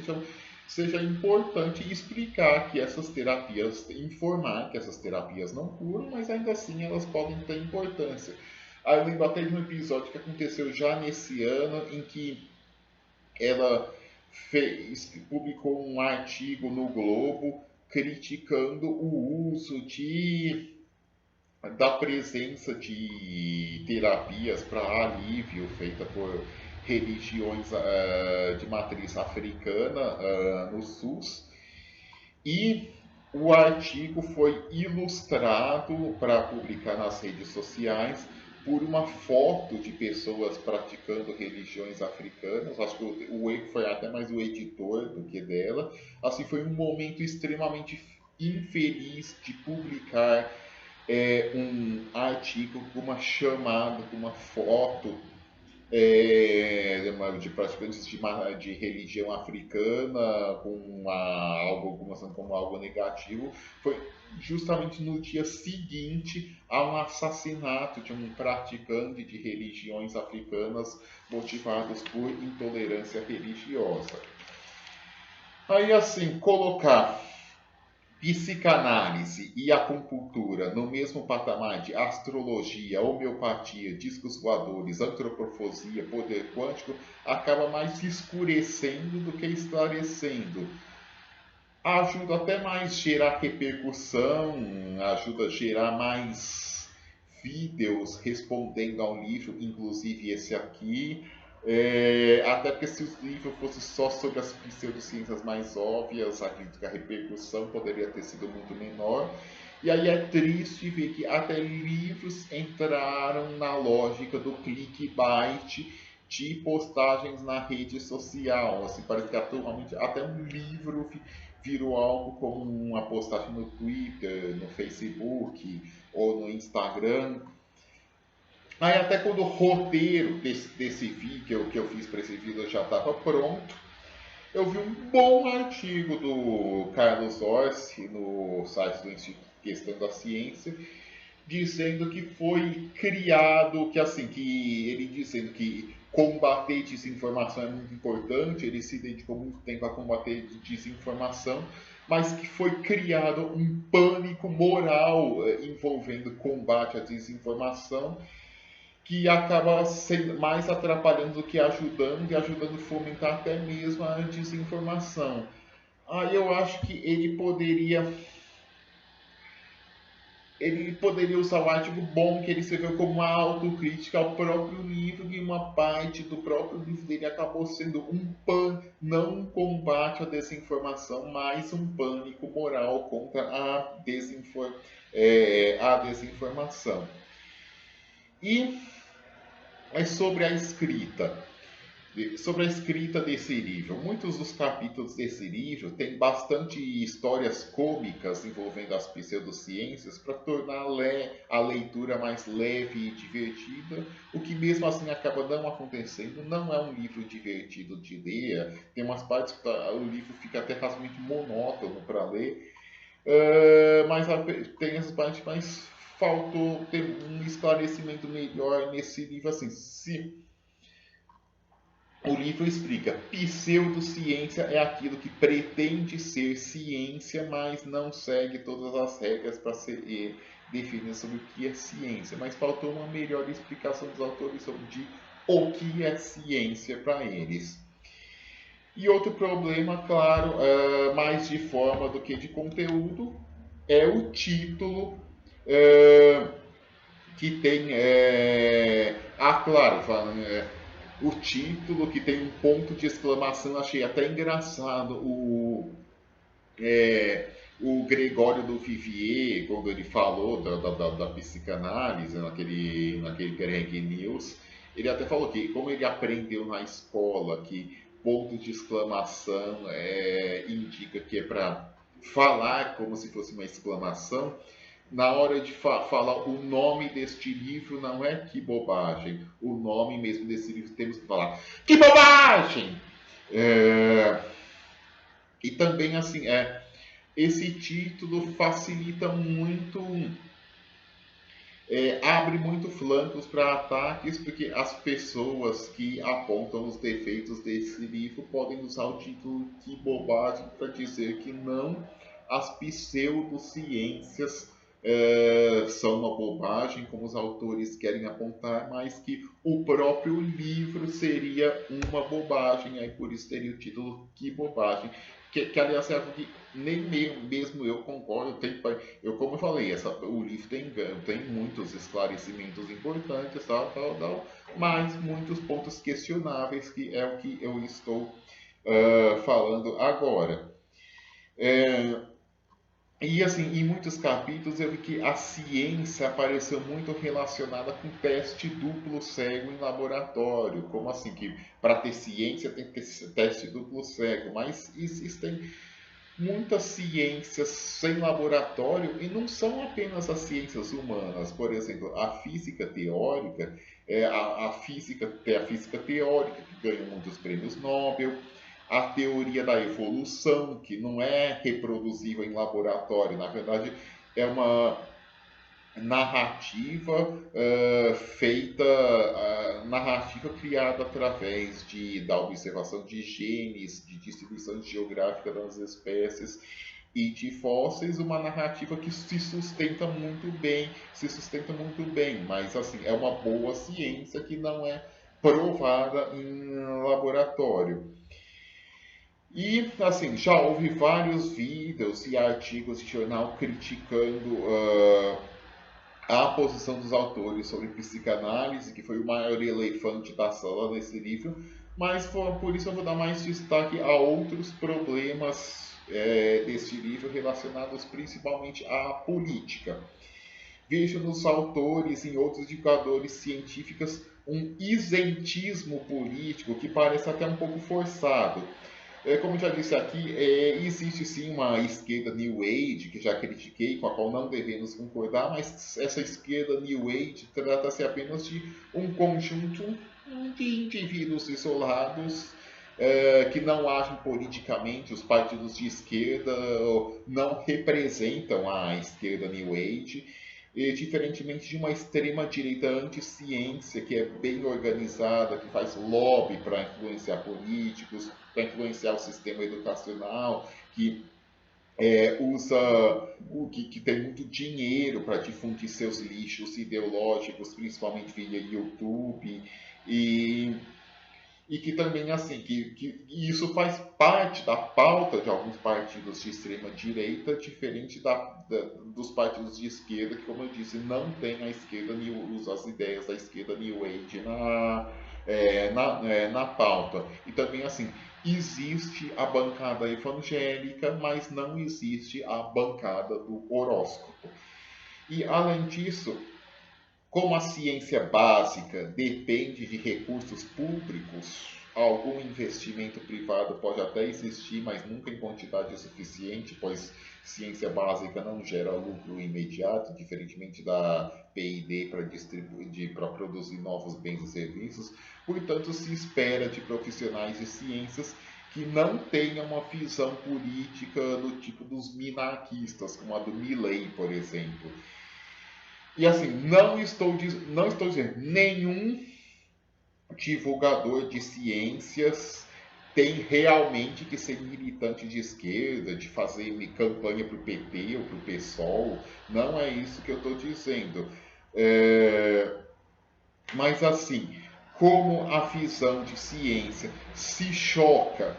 seja importante explicar que essas terapias, informar que essas terapias não curam, mas ainda assim elas podem ter importância. Aí eu lembro até de um episódio que aconteceu já nesse ano, em que ela publicou um artigo no Globo criticando o uso da presença de terapias para alívio feita por religiões de matriz africana no SUS. E o artigo foi ilustrado para publicar nas redes sociais por uma foto de pessoas praticando religiões africanas. Acho que o erro foi até mais o editor do que dela. Assim, foi um momento extremamente infeliz de publicar um artigo com uma chamada, com uma foto de praticantes de religião africana com algumas como algo negativo, foi justamente no dia seguinte a um assassinato de um praticante de religiões africanas motivados por intolerância religiosa. Aí assim, colocar psicanálise e acupuntura no mesmo patamar de astrologia, homeopatia, discos voadores, antropofagia, poder quântico, acaba mais escurecendo do que esclarecendo. Ajuda até mais gerar repercussão, ajuda a gerar mais vídeos respondendo ao livro, inclusive esse aqui. Até porque se o livro fosse só sobre as pseudociências mais óbvias, acredito que a repercussão poderia ter sido muito menor. E aí é triste ver que até livros entraram na lógica do clickbait de postagens na rede social. Assim, parece que atualmente até um livro virou algo como uma postagem no Twitter, no Facebook ou no Instagram. Aí até quando o roteiro desse vídeo que eu fiz para esse vídeo já estava pronto, Eu vi um bom artigo do Carlos Orsi no site do Instituto Questão da Ciência, dizendo que foi criado, que assim, que ele dizendo que combater desinformação é muito importante, ele se dedicou muito tempo a combater desinformação, mas que foi criado um pânico moral envolvendo combate à desinformação, que acaba sendo mais atrapalhando do que ajudando, e ajudando a fomentar até mesmo a desinformação. Aí eu acho que ele poderia usar o artigo bom que ele escreveu como uma autocrítica ao próprio livro, e uma parte do próprio livro dele acabou sendo não um combate à desinformação, mas um pânico moral contra a desinformação. E é sobre a escrita desse livro. Muitos dos capítulos desse livro têm bastante histórias cômicas envolvendo as pseudociências para tornar a leitura mais leve e divertida, o que mesmo assim acaba não acontecendo. Não é um livro divertido de ler, tem umas partes que o livro fica até razoavelmente monótono para ler, mas tem as partes mais faltou ter um esclarecimento melhor nesse livro, assim, se o livro explica: pseudociência é aquilo que pretende ser ciência, mas não segue todas as regras para ser definir sobre o que é ciência. Mas faltou uma melhor explicação dos autores sobre o que é ciência para eles. E outro problema, claro, mais de forma do que de conteúdo, é o título, que tem. Claro, falando. O título que tem um ponto de exclamação, achei até engraçado o Gregório do Vivier, quando ele falou da psicanálise naquele Greg News. Ele até falou que, como ele aprendeu na escola que ponto de exclamação indica que é para falar como se fosse uma exclamação, na hora de falar o nome deste livro, não é que bobagem. O nome mesmo desse livro temos que falar que bobagem! E também, assim, esse título facilita muito, abre muito flancos para ataques, porque as pessoas que apontam os defeitos desse livro podem usar o título que bobagem para dizer que não, as pseudociências são uma bobagem, como os autores querem apontar, mas que o próprio livro seria uma bobagem, aí por isso teria o título que bobagem. Que aliás é algo que nem mesmo eu concordo. Como eu falei, o livro tem muitos esclarecimentos importantes, tal, mas muitos pontos questionáveis, que é o que eu estou falando agora. E assim, em muitos capítulos eu vi que a ciência apareceu muito relacionada com teste duplo cego em laboratório. Como assim que para ter ciência tem que ter teste duplo cego? Mas existem muitas ciências sem laboratório, e não são apenas as ciências humanas. Por exemplo, a física teórica, tem a física teórica que ganhou muitos prêmios Nobel, a teoria da evolução, que não é reproduzível em laboratório, na verdade é uma narrativa narrativa criada através da observação de genes, de distribuição geográfica das espécies e de fósseis, uma narrativa que se sustenta muito bem, mas assim, é uma boa ciência que não é provada em laboratório. E, assim, já houve vários vídeos e artigos de jornal criticando a posição dos autores sobre psicanálise, que foi o maior elefante da sala nesse livro, mas por isso eu vou dar mais destaque a outros problemas deste livro, relacionados principalmente à política. Vejo nos autores e em outros divulgadores científicos um isentismo político que parece até um pouco forçado. Como já disse aqui, existe sim uma esquerda New Age, que já critiquei, com a qual não devemos concordar, mas essa esquerda New Age trata-se apenas de um conjunto de indivíduos isolados, que não agem politicamente, os partidos de esquerda não representam a esquerda New Age, e, diferentemente de uma extrema-direita anti-ciência, que é bem organizada, que faz lobby para influenciar políticos, para influenciar o sistema educacional, que usa que tem muito dinheiro para difundir seus lixos ideológicos, principalmente via YouTube, e e que também, assim, que isso faz parte da pauta de alguns partidos de extrema-direita, diferente dos partidos de esquerda, que, como eu disse, não tem a esquerda, usa as ideias da esquerda New Age na pauta. E também, assim, existe a bancada evangélica, mas não existe a bancada do horóscopo. E, além disso, como a ciência básica depende de recursos públicos, algum investimento privado pode até existir, mas nunca em quantidade suficiente, pois ciência básica não gera lucro imediato, diferentemente da P&D para distribuir, para produzir novos bens e serviços. Portanto, se espera de profissionais de ciências que não tenham uma visão política do tipo dos minarquistas, como a do Milley, por exemplo. E assim, não estou dizendo, nenhum divulgador de ciências tem realmente que ser militante de esquerda, de fazer campanha para o PT ou para o PSOL. Não é isso que eu estou dizendo. Mas assim, como a visão de ciência se choca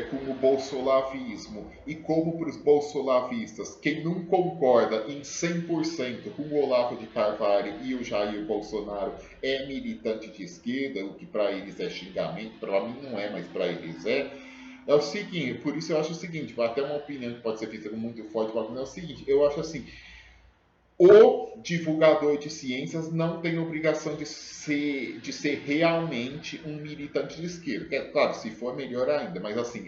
com o bolsolavismo e como para os bolsolavistas, quem não concorda em 100% com o Olavo de Carvalho e o Jair Bolsonaro é militante de esquerda, o que para eles é xingamento, para mim não é, mas para eles é o seguinte, por isso eu acho o seguinte, até uma opinião que pode ser feita muito forte, mas é o seguinte, eu acho assim, o divulgador de ciências não tem obrigação de ser realmente um militante de esquerda. É claro, se for melhor ainda, mas assim,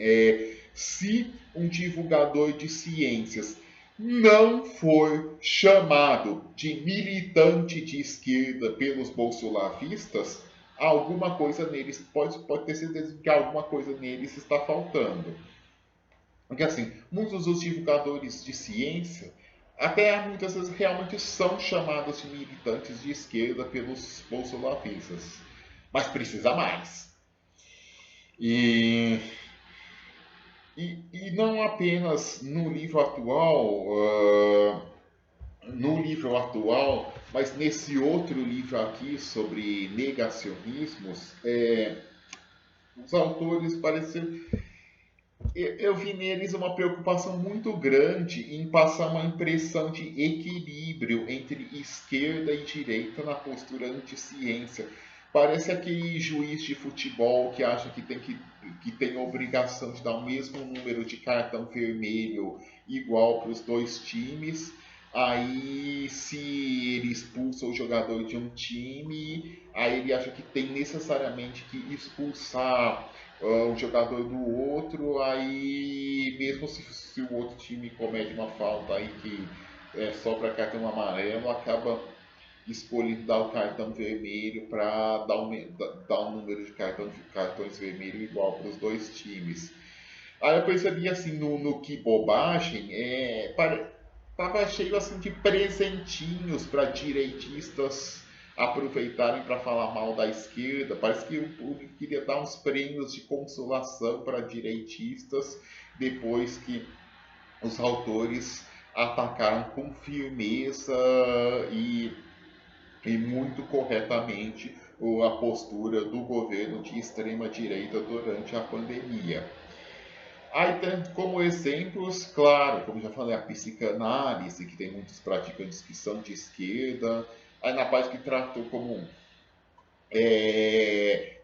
se um divulgador de ciências não for chamado de militante de esquerda pelos bolsolavistas, alguma coisa neles, pode ter certeza que alguma coisa neles está faltando. Porque assim, muitos dos divulgadores de ciência até muitas vezes realmente são chamados de militantes de esquerda pelos bolsolavistas. Mas precisa mais. E, e não apenas no livro atual, mas nesse outro livro aqui sobre negacionismos, os autores parecem eu vi neles uma preocupação muito grande em passar uma impressão de equilíbrio entre esquerda e direita na postura anti-ciência. Parece aquele juiz de futebol que acha que tem a obrigação de dar o mesmo número de cartão vermelho igual para os dois times. Aí, se ele expulsa o jogador de um time, aí ele acha que tem necessariamente que expulsar o jogador do outro, aí mesmo se o outro time comete uma falta aí que é só para cartão amarelo, acaba escolhendo dar o cartão vermelho para dar um número de cartões vermelhos igual para os dois times. Aí eu percebi assim no que bobagem, tava cheio assim de presentinhos para direitistas aproveitarem para falar mal da esquerda. Parece que o público queria dar uns prêmios de consolação para direitistas depois que os autores atacaram com firmeza e, e muito corretamente a postura do governo de extrema direita durante a pandemia. Aí, como exemplos, claro, como já falei, a psicanálise, que tem muitos praticantes que são de esquerda. Aí na parte que tratou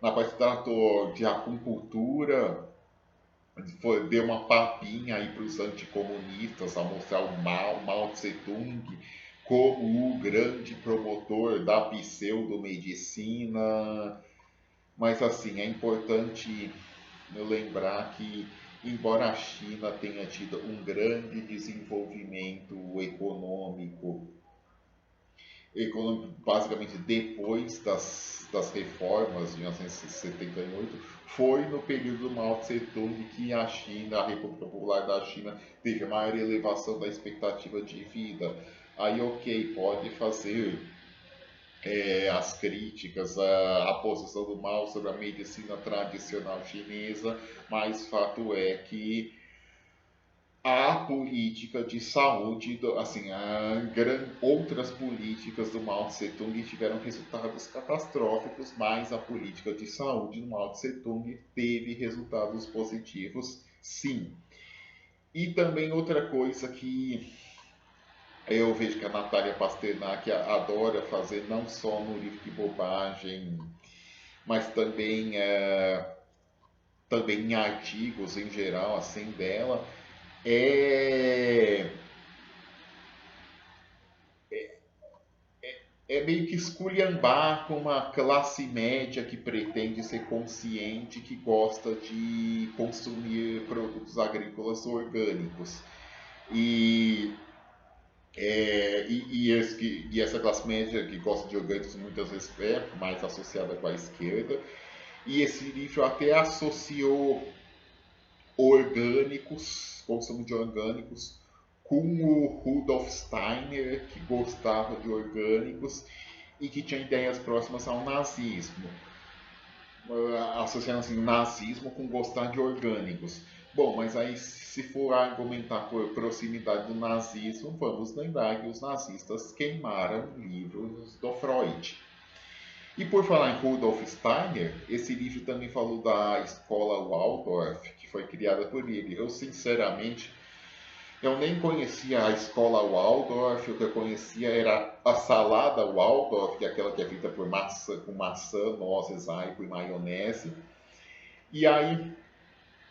na parte que tratou de acupuntura, deu uma papinha aí para os anticomunistas a mostrar o Mao Tse-tung, como o grande promotor da pseudomedicina. Mas assim, é importante lembrar que, embora a China tenha tido um grande desenvolvimento econômico basicamente depois das reformas de 1978, foi no período do Mao Tse Tung que a China, a República Popular da China, teve a maior elevação da expectativa de vida. Aí, ok, pode fazer as críticas à posição do Mao sobre a medicina tradicional chinesa, mas fato é que a política de saúde, assim, outras políticas do Mao Tse Tung tiveram resultados catastróficos, mas a política de saúde do Mao Tse Tung teve resultados positivos, sim. E também outra coisa que eu vejo que a Natália Pasternak adora fazer, não só no livro de bobagem, mas também em artigos em geral, assim, dela, é meio que esculhambar com uma classe média que pretende ser consciente, que gosta de consumir produtos agrícolas orgânicos. E, e essa classe média que gosta de orgânicos muitas vezes é mais associada com a esquerda. E esse livro até associou orgânicos, consumo de orgânicos, com o Rudolf Steiner, que gostava de orgânicos e que tinha ideias próximas ao nazismo, associando assim, o nazismo com gostar de orgânicos. Bom, mas aí se for argumentar por proximidade do nazismo, vamos lembrar que os nazistas queimaram livros do Freud. E por falar em Rudolf Steiner, esse livro também falou da escola Waldorf, que foi criada por ele. Eu, sinceramente, eu nem conhecia a escola Waldorf, o que eu conhecia era a salada Waldorf, que é aquela que é feita por com maçã, nozes, aipo e maionese. E aí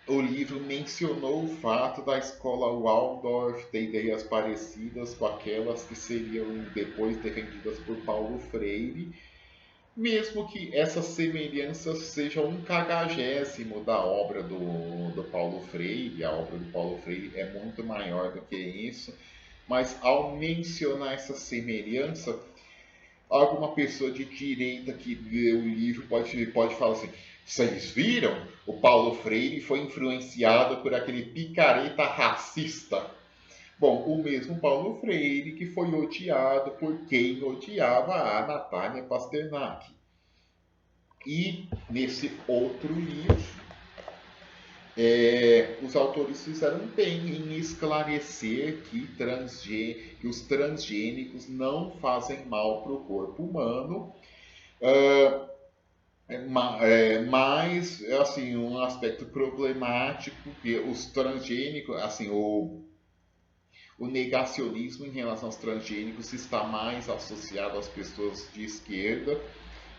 o livro mencionou o fato da escola Waldorf ter ideias parecidas com aquelas que seriam depois defendidas por Paulo Freire, mesmo que essas semelhanças sejam um quadragésimo da obra do Paulo Freire, a obra do Paulo Freire é muito maior do que isso, mas ao mencionar essa semelhança, alguma pessoa de direita que lê o livro pode falar assim: vocês viram? O Paulo Freire foi influenciado por aquele picareta racista. Bom, o mesmo Paulo Freire que foi odiado por quem odiava a Natália Pasternak. E nesse outro livro, os autores fizeram bem em esclarecer que os transgênicos não fazem mal para o corpo humano, mas assim, um aspecto problemático que os transgênicos, assim, o negacionismo em relação aos transgênicos está mais associado às pessoas de esquerda.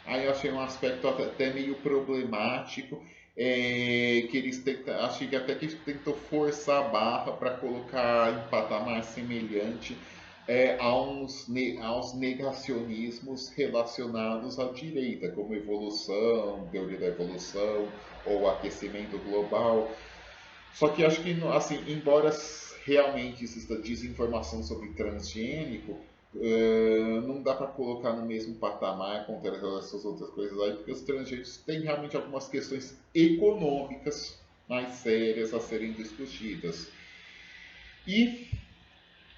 Aí eu achei um aspecto até meio problemático, que eles tentam, achei que até que tentou forçar a barra para colocar em patamar semelhante aos negacionismos relacionados à direita, como evolução, teoria da evolução ou aquecimento global. Só que acho que, assim, embora realmente exista desinformação sobre transgênico, não dá para colocar no mesmo patamar com essas outras coisas aí, porque os transgênicos têm realmente algumas questões econômicas mais sérias a serem discutidas. E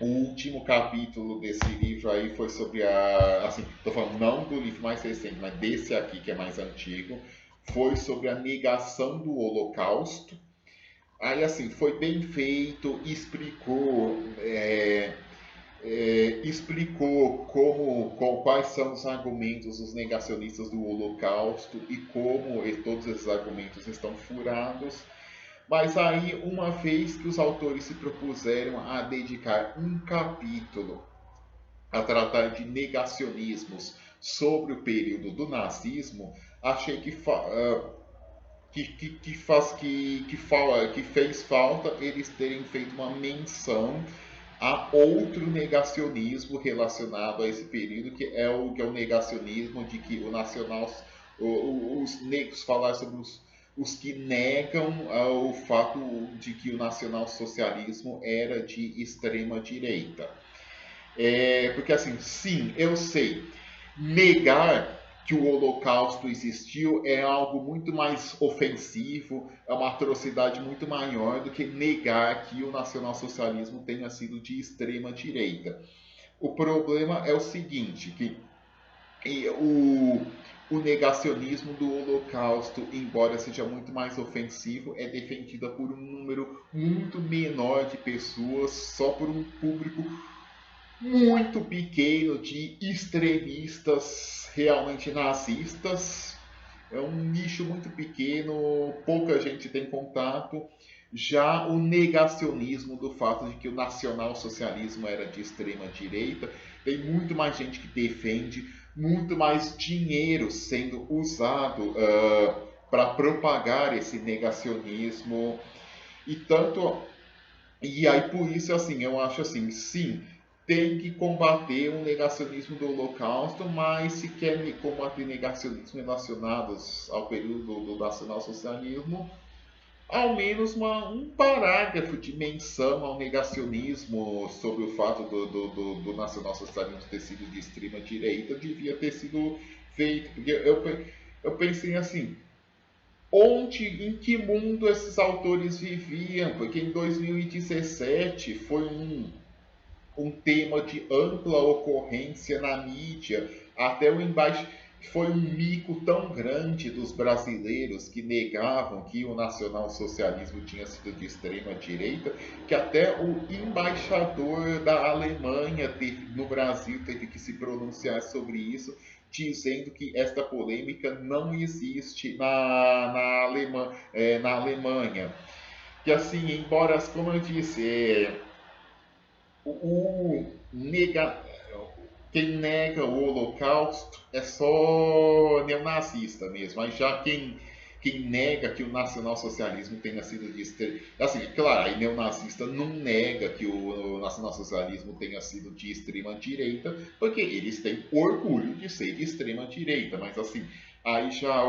o último capítulo desse livro aí foi sobre assim, estou falando não do livro mais recente, mas desse aqui que é mais antigo, foi sobre a negação do Holocausto. Aí, assim, foi bem feito, explicou quais são os argumentos dos negacionistas do Holocausto e como todos esses argumentos estão furados. Mas aí, uma vez que os autores se propuseram a dedicar um capítulo a tratar de negacionismos sobre o período do nazismo, achei que fez falta eles terem feito uma menção a outro negacionismo relacionado a esse período, que é o negacionismo de que o nacional, os negros falar sobre os que negam o fato de que o nacionalsocialismo era de extrema direita. Porque assim, sim, eu sei, negar que o Holocausto existiu é algo muito mais ofensivo, é uma atrocidade muito maior do que negar que o nacionalsocialismo tenha sido de extrema direita. O problema é o seguinte, que o negacionismo do Holocausto, embora seja muito mais ofensivo, é defendida por um número muito menor de pessoas, só por um público muito pequeno de extremistas realmente nazistas. É um nicho muito pequeno, pouca gente tem contato. Já o negacionismo do fato de que o nacionalsocialismo era de extrema direita, tem muito mais gente que defende, muito mais dinheiro sendo usado para propagar esse negacionismo. E tanto e aí, por isso, assim, eu acho assim, sim, tem que combater o negacionismo do Holocausto, mas se quer combater negacionismos relacionados ao período do nacionalsocialismo, ao menos um parágrafo de menção ao negacionismo sobre o fato do nacionalsocialismo ter sido de extrema direita devia ter sido feito, porque eu pensei assim, em que mundo esses autores viviam? Porque em 2017 foi um tema de ampla ocorrência na mídia, até o embaixo foi um mico tão grande dos brasileiros que negavam que o nacionalsocialismo tinha sido de extrema direita, que até o embaixador da Alemanha no Brasil teve que se pronunciar sobre isso, dizendo que esta polêmica não existe na Alemanha. Que assim, embora, como eu disse, o nega, quem nega o Holocausto é só neonazista mesmo. Mas já quem nega que o nacionalsocialismo tenha sido de extrema... Assim, é claro, aí neonazista não nega que o nacionalsocialismo tenha sido de extrema direita, porque eles têm orgulho de ser de extrema direita. Mas assim, aí já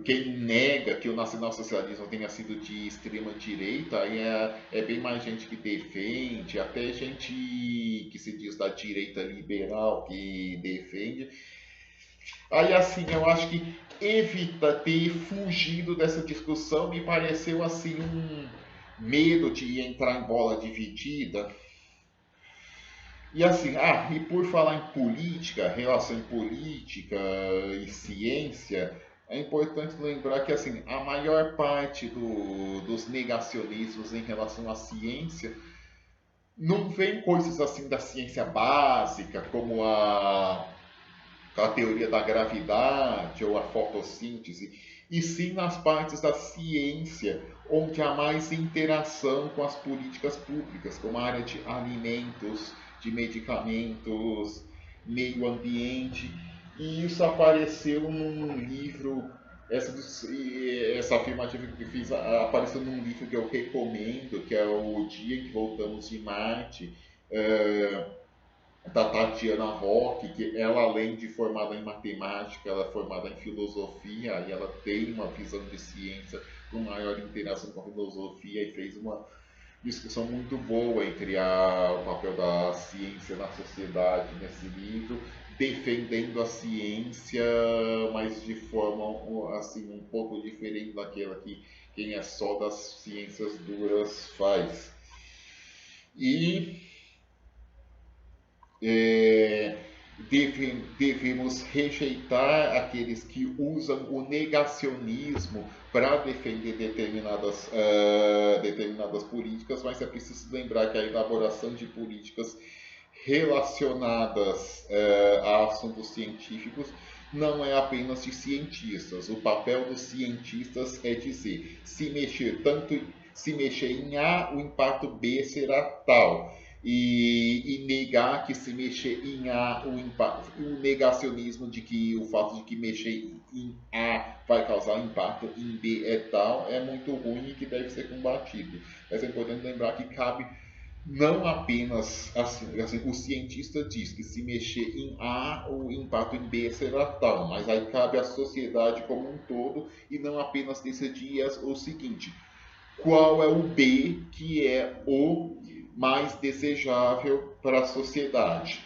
quem nega que o nacionalsocialismo tenha sido de extrema direita, aí é bem mais gente que defende, até gente que se diz da direita liberal que defende. Aí assim, eu acho que evita ter fugido dessa discussão, me pareceu assim um medo de entrar em bola dividida. E assim, e por falar em política, relação política e ciência, é importante lembrar que assim, a maior parte dos negacionismos em relação à ciência não vem coisas assim da ciência básica, como a teoria da gravidade ou a fotossíntese, e sim nas partes da ciência onde há mais interação com as políticas públicas, como a área de alimentos, de medicamentos, meio ambiente. E isso apareceu num livro, essa afirmativa que eu fiz apareceu num livro que eu recomendo, que é O Dia em que Voltamos de Marte, da Tatiana Rock, que ela, além de formada em matemática, ela é formada em filosofia e ela tem uma visão de ciência com maior interação com a filosofia e fez uma discussão muito boa entre o papel da ciência na sociedade nesse livro, defendendo a ciência, mas de forma assim um pouco diferente daquela que quem é só das ciências duras faz. E é, devemos rejeitar aqueles que usam o negacionismo para defender determinadas políticas, mas é preciso lembrar que a elaboração de políticas relacionadas a assuntos científicos não é apenas de cientistas. O papel dos cientistas é dizer, se mexer em A, o impacto B será tal. E negar que se mexer em A, o negacionismo de que o fato de que mexer em A vai causar impacto em B é tal, é muito ruim e que deve ser combatido. Mas é importante lembrar que cabe não apenas, assim, o cientista diz que se mexer em A, o impacto em B será tal, mas aí cabe à sociedade como um todo e não apenas decidir o seguinte, qual é o B que é o mais desejável para a sociedade.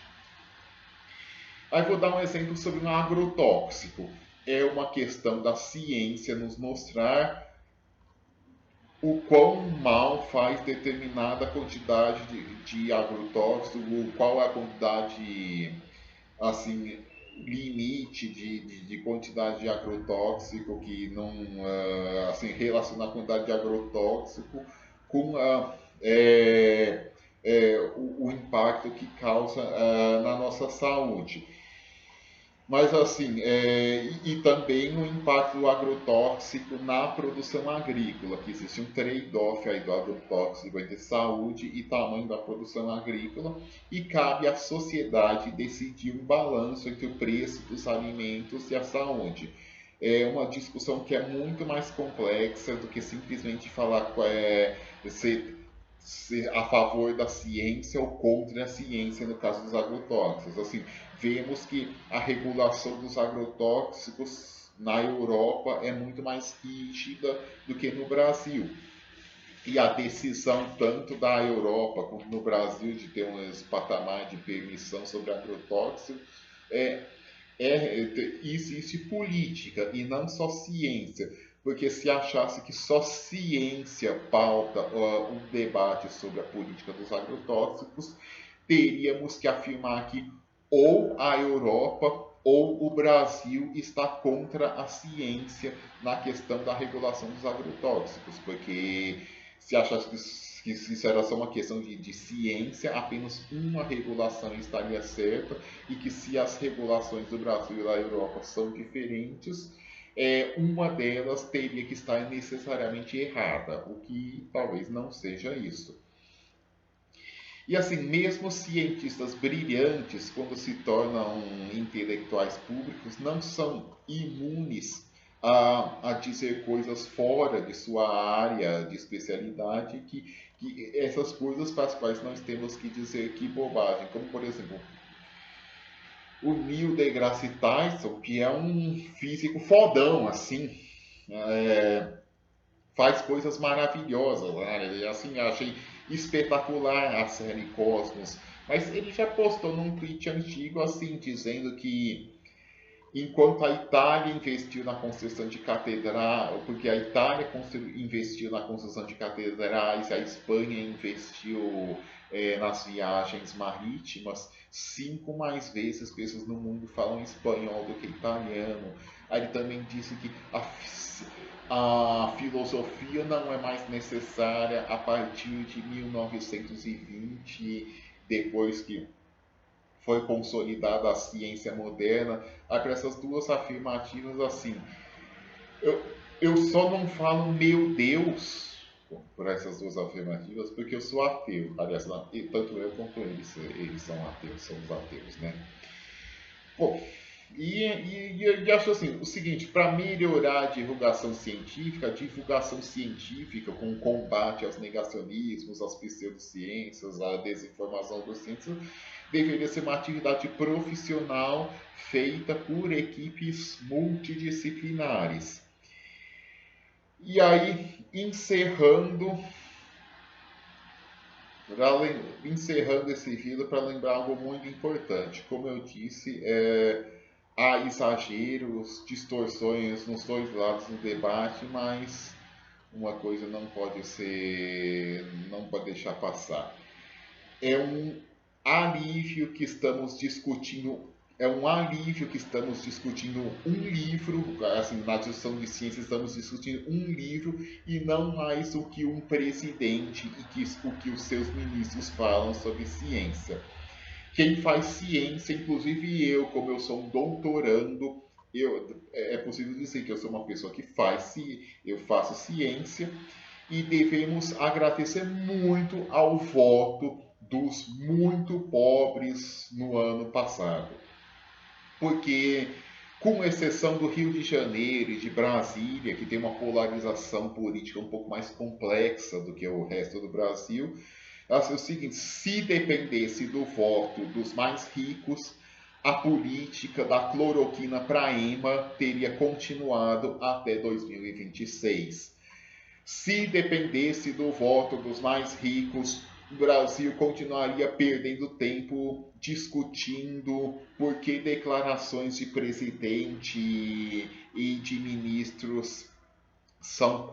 Aí vou dar um exemplo sobre um agrotóxico. É uma questão da ciência nos mostrar o quão mal faz determinada quantidade de agrotóxico, qual é a quantidade, assim, limite de quantidade de agrotóxico que não, assim, relacionar a quantidade de agrotóxico com o impacto que causa na nossa saúde. Mas assim, e também o impacto do agrotóxico na produção agrícola, que existe um trade-off aí do agrotóxico entre saúde e tamanho da produção agrícola, e cabe à sociedade decidir um balanço entre o preço dos alimentos e a saúde. É uma discussão que é muito mais complexa do que simplesmente falar ser a favor da ciência ou contra a ciência no caso dos agrotóxicos. Assim, vemos que a regulação dos agrotóxicos na Europa é muito mais rígida do que no Brasil. E a decisão tanto da Europa como no Brasil de ter um patamar de permissão sobre agrotóxicos é, existe política e não só ciência. Porque se achasse que só ciência pauta um debate sobre a política dos agrotóxicos, teríamos que afirmar que ou a Europa ou o Brasil está contra a ciência na questão da regulação dos agrotóxicos, porque se achasse que isso era só uma questão de ciência, apenas uma regulação estaria certa, e que se as regulações do Brasil e da Europa são diferentes, uma delas teria que estar necessariamente errada, o que talvez não seja isso. E assim, mesmo cientistas brilhantes, quando se tornam intelectuais públicos, não são imunes a dizer coisas fora de sua área de especialidade, que essas coisas para as quais nós temos que dizer que bobagem. Como, por exemplo, o Neil deGrasse Tyson, que é um físico fodão, assim, faz coisas maravilhosas, né? Assim, eu achei espetacular a série Cosmos, mas ele já postou num tweet antigo, assim, dizendo que enquanto a Itália investiu na construção de catedrais, porque a Itália investiu na construção de catedrais, a Espanha investiu nas viagens marítimas, 5 mais vezes pessoas no mundo falam espanhol do que italiano. Aí ele também disse que a filosofia não é mais necessária a partir de 1920, depois que foi consolidada a ciência moderna. Aí para essas duas afirmativas, assim, eu, eu só não falo meu Deus por essas duas afirmativas porque eu sou ateu. Aliás, tanto eu quanto eles são ateus, são os ateus, né? Bom, e acho assim, o seguinte, para melhorar a divulgação científica com combate aos negacionismos, às pseudociências, à desinformação dos ciências, deveria ser uma atividade profissional feita por equipes multidisciplinares. E aí, encerrando esse vídeo para lembrar algo muito importante. Como eu disse, há exageros, distorções nos dois lados do debate, mas uma coisa não pode deixar passar. É um alívio que estamos discutindo um livro, assim, na discussão de ciência estamos discutindo um livro e não mais o que um presidente e o que os seus ministros falam sobre ciência. Quem faz ciência, inclusive eu, como eu sou um doutorando, é possível dizer que eu sou uma pessoa que eu faço ciência, e devemos agradecer muito ao voto dos muito pobres no ano passado. Porque, com exceção do Rio de Janeiro e de Brasília, que tem uma polarização política um pouco mais complexa do que o resto do Brasil, é o seguinte: se dependesse do voto dos mais ricos, a política da cloroquina para EMA teria continuado até 2026. Se dependesse do voto dos mais ricos, o Brasil continuaria perdendo tempo discutindo por que declarações de presidente e de ministros são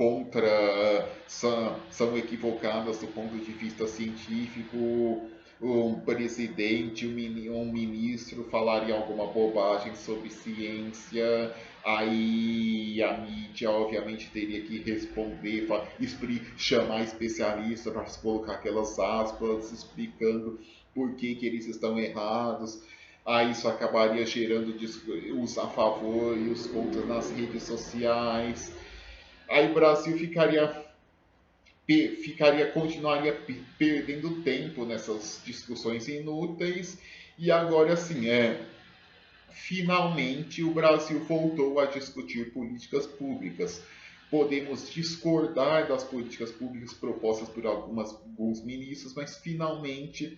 são equivocadas do ponto de vista científico. Um presidente, um ministro falaria alguma bobagem sobre ciência, aí a mídia obviamente teria que responder, chamar especialista para colocar aquelas aspas explicando por que eles estão errados. Aí isso acabaria gerando os a favor e os contras nas redes sociais. Aí o Brasil continuaria perdendo tempo nessas discussões inúteis. E agora sim, finalmente o Brasil voltou a discutir políticas públicas. Podemos discordar das políticas públicas propostas por alguns ministros, mas finalmente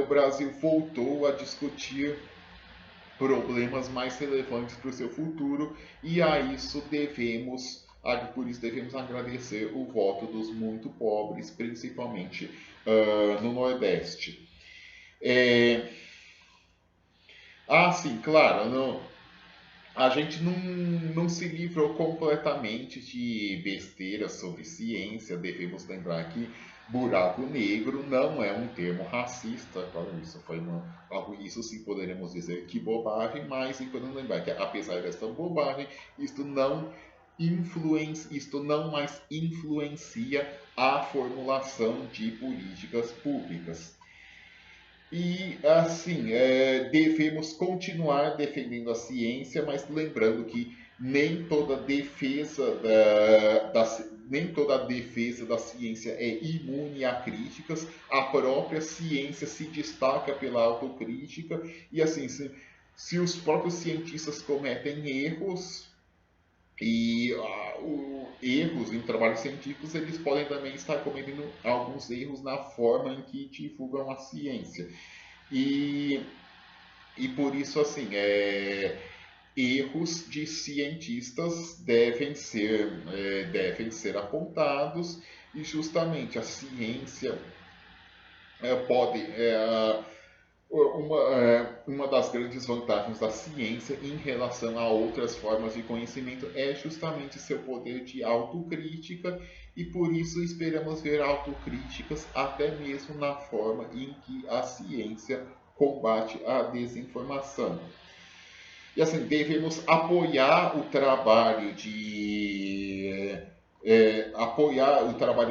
o Brasil voltou a discutir problemas mais relevantes para o seu futuro, e por isso devemos agradecer o voto dos muito pobres, principalmente no Nordeste. Sim, claro, a gente não se livrou completamente de besteiras sobre ciência. Devemos lembrar que buraco negro não é um termo racista. Claro, isso sim poderemos dizer que bobagem, mas podemos lembrar que apesar dessa bobagem, isto não mais influencia a formulação de políticas públicas. E assim, devemos continuar defendendo a ciência, mas lembrando que nem toda nem toda a defesa da ciência é imune a críticas. A própria ciência se destaca pela autocrítica, e assim, se os próprios cientistas cometem erros, erros em trabalhos científicos, eles podem também estar cometendo alguns erros na forma em que divulgam a ciência. E por isso, assim, erros de cientistas devem ser apontados, e justamente a ciência pode. Uma das grandes vantagens da ciência em relação a outras formas de conhecimento é justamente seu poder de autocrítica, e por isso esperamos ver autocríticas até mesmo na forma em que a ciência combate a desinformação. E assim, devemos apoiar o trabalho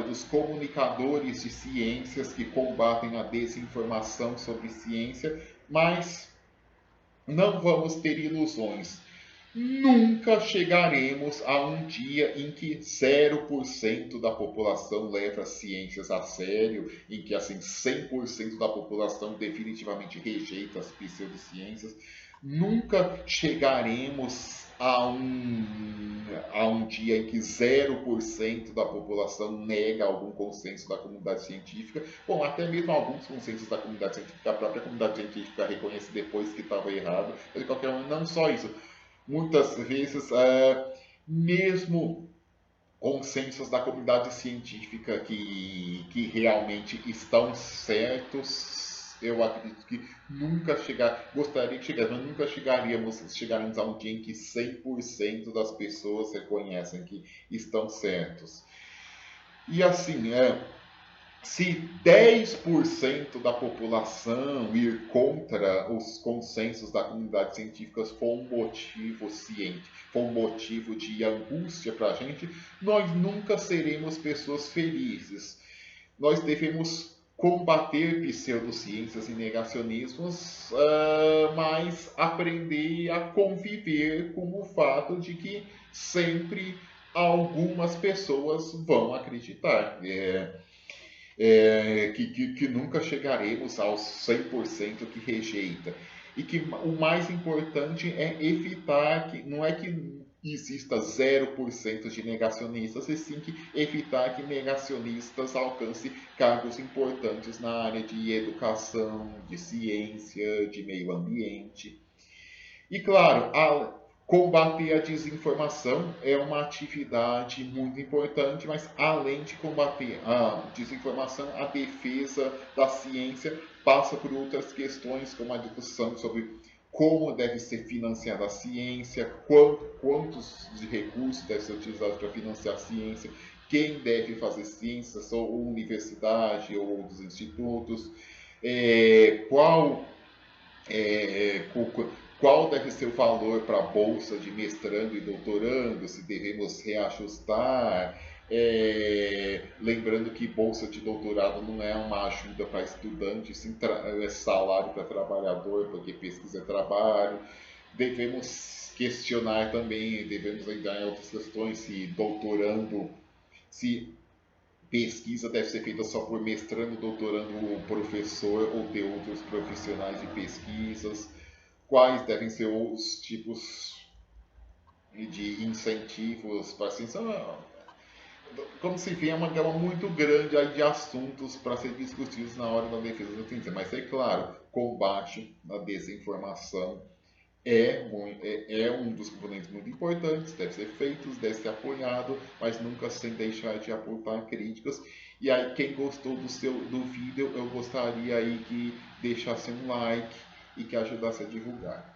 dos comunicadores de ciências que combatem a desinformação sobre ciência, mas não vamos ter ilusões. Nunca chegaremos a um dia em que 0% da população leva as ciências a sério, em que assim 100% da população definitivamente rejeita as pseudociências. Nunca chegaremos a um dia em que 0% da população nega algum consenso da comunidade científica. Bom, até mesmo alguns consensos da comunidade científica, a própria comunidade científica reconhece depois que estava errado. Mas de qualquer maneira, não só isso. Muitas vezes, mesmo consensos da comunidade científica que realmente estão certos, eu acredito que gostaria que chegasse, mas nunca chegaremos a um dia em que 100% das pessoas reconhecem que estão certos. E assim, se 10% da população ir contra os consensos da comunidade científica for um motivo for um motivo de angústia para a gente, nós nunca seremos pessoas felizes. Nós devemos combater pseudociências e negacionismos, mas aprender a conviver com o fato de que sempre algumas pessoas vão acreditar. Que nunca chegaremos aos 100% que rejeita. E que o mais importante é evitar que, não é que exista 0% de negacionistas, e sim que evitar que negacionistas alcancem cargos importantes na área de educação, de ciência, de meio ambiente. E claro, Combater a desinformação é uma atividade muito importante, mas além de combater a desinformação, a defesa da ciência passa por outras questões, como a discussão sobre como deve ser financiada a ciência, quantos de recursos devem ser utilizados para financiar a ciência, quem deve fazer ciência, se a universidade ou outros institutos, qual qual deve ser o valor para a bolsa de mestrando e doutorando, se devemos reajustar. Lembrando que bolsa de doutorado não é uma ajuda para estudante, sim é salário para trabalhador, porque pesquisa é trabalho. Devemos questionar também, devemos entrar em outras questões, se doutorando, se pesquisa deve ser feita só por mestrando, doutorando, professor ou ter outros profissionais de pesquisas, quais devem ser os tipos de incentivos para a ciência. Como se vê, é uma gama muito grande aí de assuntos para ser discutidos na hora da defesa da ciência. Mas é claro, combate à desinformação é um dos componentes muito importantes, deve ser feito, deve ser apoiado, mas nunca sem deixar de apontar críticas. E aí, quem gostou do vídeo, eu gostaria aí que deixasse um like e que ajudasse a divulgar.